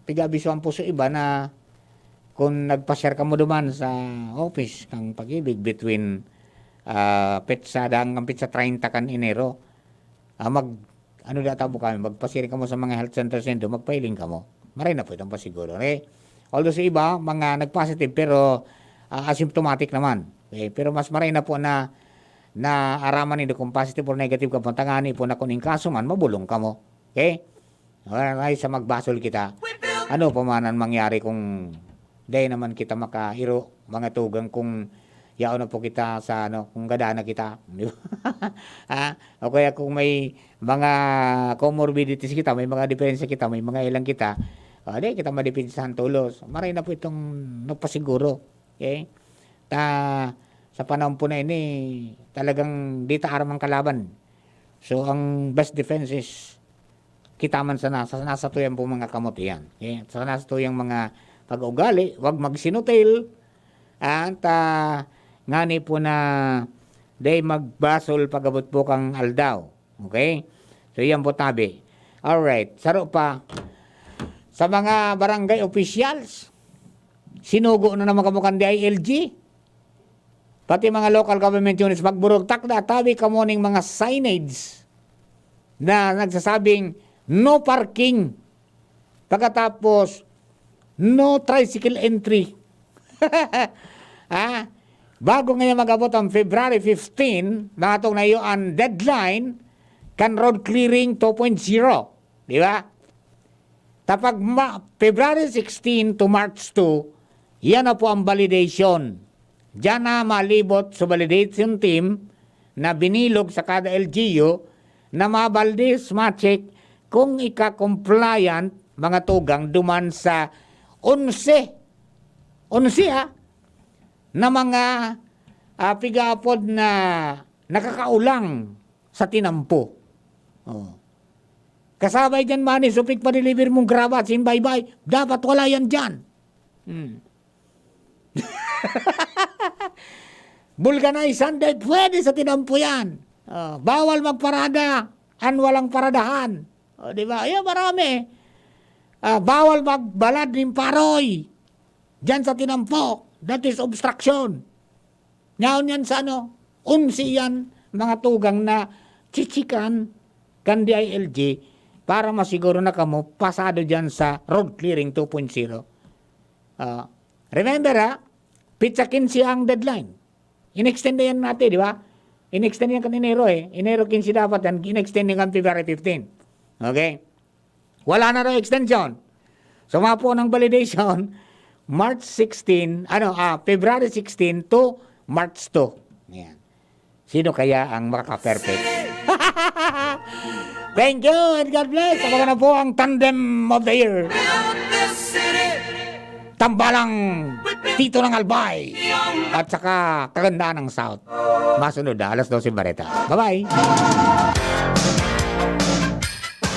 pigabisuan po sa iba na kung nagpa-share ka mo duman sa office kang pag-ibig between petsa hanggang petsa 30 kan Enero, data po kami, magpasirin ka mo sa mga health center magpailing ka mo. Maray na po itong pasiguro. Although sa iba, mga nag-positive pero asymptomatic naman. Pero mas maray na po na araman nito kung positive or negative ka po, tangani po na kuning kaso man, mabulong ka mo. Okay? Maray sa magbasol kita. Ano pa manan mangyari kung day naman kita makairo, mga tugang kung yao na po kita sa kung gada na kita. Di ba? O kaya kung may mga comorbidities kita, may mga diferensya kita, may mga ilang kita, di kita madipinsahan tulos. Maray na po itong nagpasiguro. Okay? Sa panahon po na ini, talagang di taaram ang kalaban. So, ang best defense is kita man sa nasa tuyang po mga kamot yan. Okay? Sa nasa tuyang mga pag-ugali, wag magsinutil, at ngani po na day magbasol pagabot po kang aldaw. Okay? So yan po tabi. Alright, saro pa. Sa mga barangay officials, sinugo na naman kamukang DILG. Pati mga local government units, magburugtak na, tabi ka mo ng mga signage na nagsasabing no parking. Pagkatapos, no tricycle entry. Bago ngayon mag-abot ang February 15, natong na iyo ang deadline, kan road clearing 2.0. Di ba? Tapag February 16 to March 2, yan na po ang validation. Diyan na malibot sa validation team na binilog sa kada LGU na mabaldis, ma-check kung ika-compliant mga tugang duman sa 11 na mga pigapod na nakakaulang sa tinampo. Kasabay dyan man, supik pa deliver mong grabat, sinbay-bay, dapat wala yan dyan. Vulcanize Sunday, pwede sa tinampo yan. Bawal magparada, walang paradahan. Di ba? Ayan, marami. Bawal magbalad ng paroy dyan sa tinampo. That is obstruction. Ngayon yan sa unsi yan, mga tugang na chichikan kan DILG para masiguro na kamo pasado dyan sa road clearing 2.0. Remember pizza 15 ang deadline. In-extend na yan natin, di ba? In-extend yan kan Enero Enero 15 dapat yan, in-extend yan kan February 15. Okay? Wala na raw extension. So mga po ng validation, March 16, February 16 to March 2. Yan. Sino kaya ang makaka-perfect? Thank you and God bless. Abangan na po ang tandem of the year. Tambalang Tito ng Albay at saka Kagandaan ng South. Masunod na, 12:00 Bareta. Bye-bye!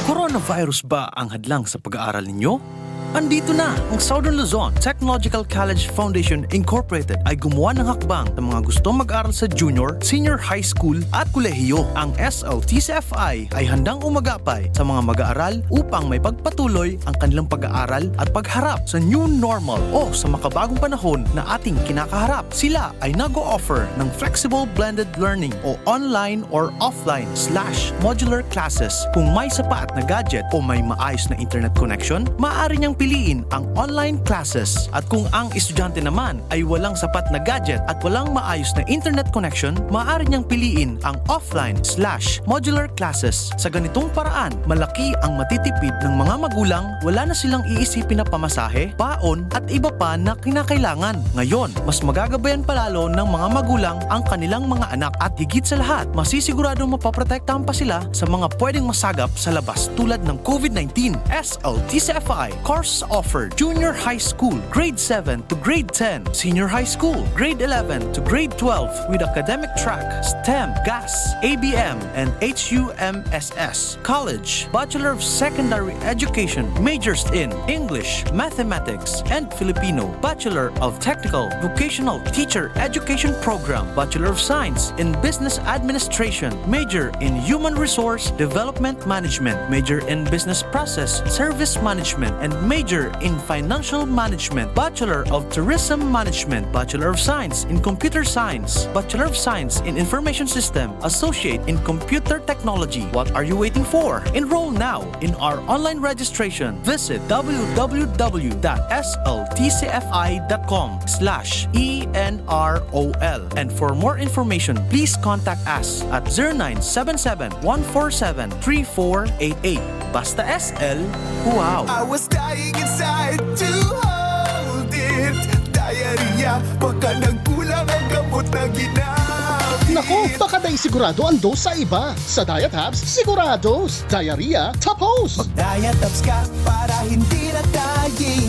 Coronavirus ba ang hadlang sa pag-aaral ninyo? Andito na ang Southern Luzon Technological College Foundation Incorporated ay gumawa ng hakbang sa mga gustong mag-aral sa junior, senior high school at kolehiyo. Ang SLTCFI ay handang umagapay sa mga mag-aaral upang may pagpatuloy ang kanilang pag-aaral at pagharap sa new normal o sa makabagong panahon na ating kinakaharap. Sila ay nag-o-offer ng flexible blended learning o online or offline/modular classes. Kung may sapat na gadget o may maayos na internet connection, maaari niyang piliin ang online classes. At kung ang estudyante naman ay walang sapat na gadget at walang maayos na internet connection, maaari niyang piliin ang offline/modular classes. Sa ganitong paraan, malaki ang matitipid ng mga magulang, wala na silang iisipin na pamasahe, baon at iba pa na kinakailangan. Ngayon, mas magagabayan palalo ng mga magulang ang kanilang mga anak at higit sa lahat, masisiguradong mapaprotektahan pa sila sa mga pwedeng masagap sa labas tulad ng COVID-19. SLTCFI course offered junior high school, grade 7 to grade 10, senior high school, grade 11 to grade 12 with academic track, STEM, GAS, ABM, and HUMSS. College, Bachelor of Secondary Education, majors in English, Mathematics, and Filipino. Bachelor of Technical Vocational Teacher Education Program, Bachelor of Science in Business Administration, major in Human Resource Development Management, major in Business Process Service Management, and major in Financial Management, Bachelor of Tourism Management, Bachelor of Science in Computer Science, Bachelor of Science in Information System, Associate in Computer Technology. What are you waiting for? Enroll now in our online registration. Visit www.sltcfi.com/ENROL. And for more information, please contact us at 0977-147-3488. Basta SL, wow! I was dying inside to hold it. Diarrhea, baka nagkulang ang gamot na ginamit. Nako, baka dahil sigurado ang dose sa iba. Sa Diet Hubs, sigurados. Diarrhea, tapos. Mag-Diet Hubs ka para hindi na dying.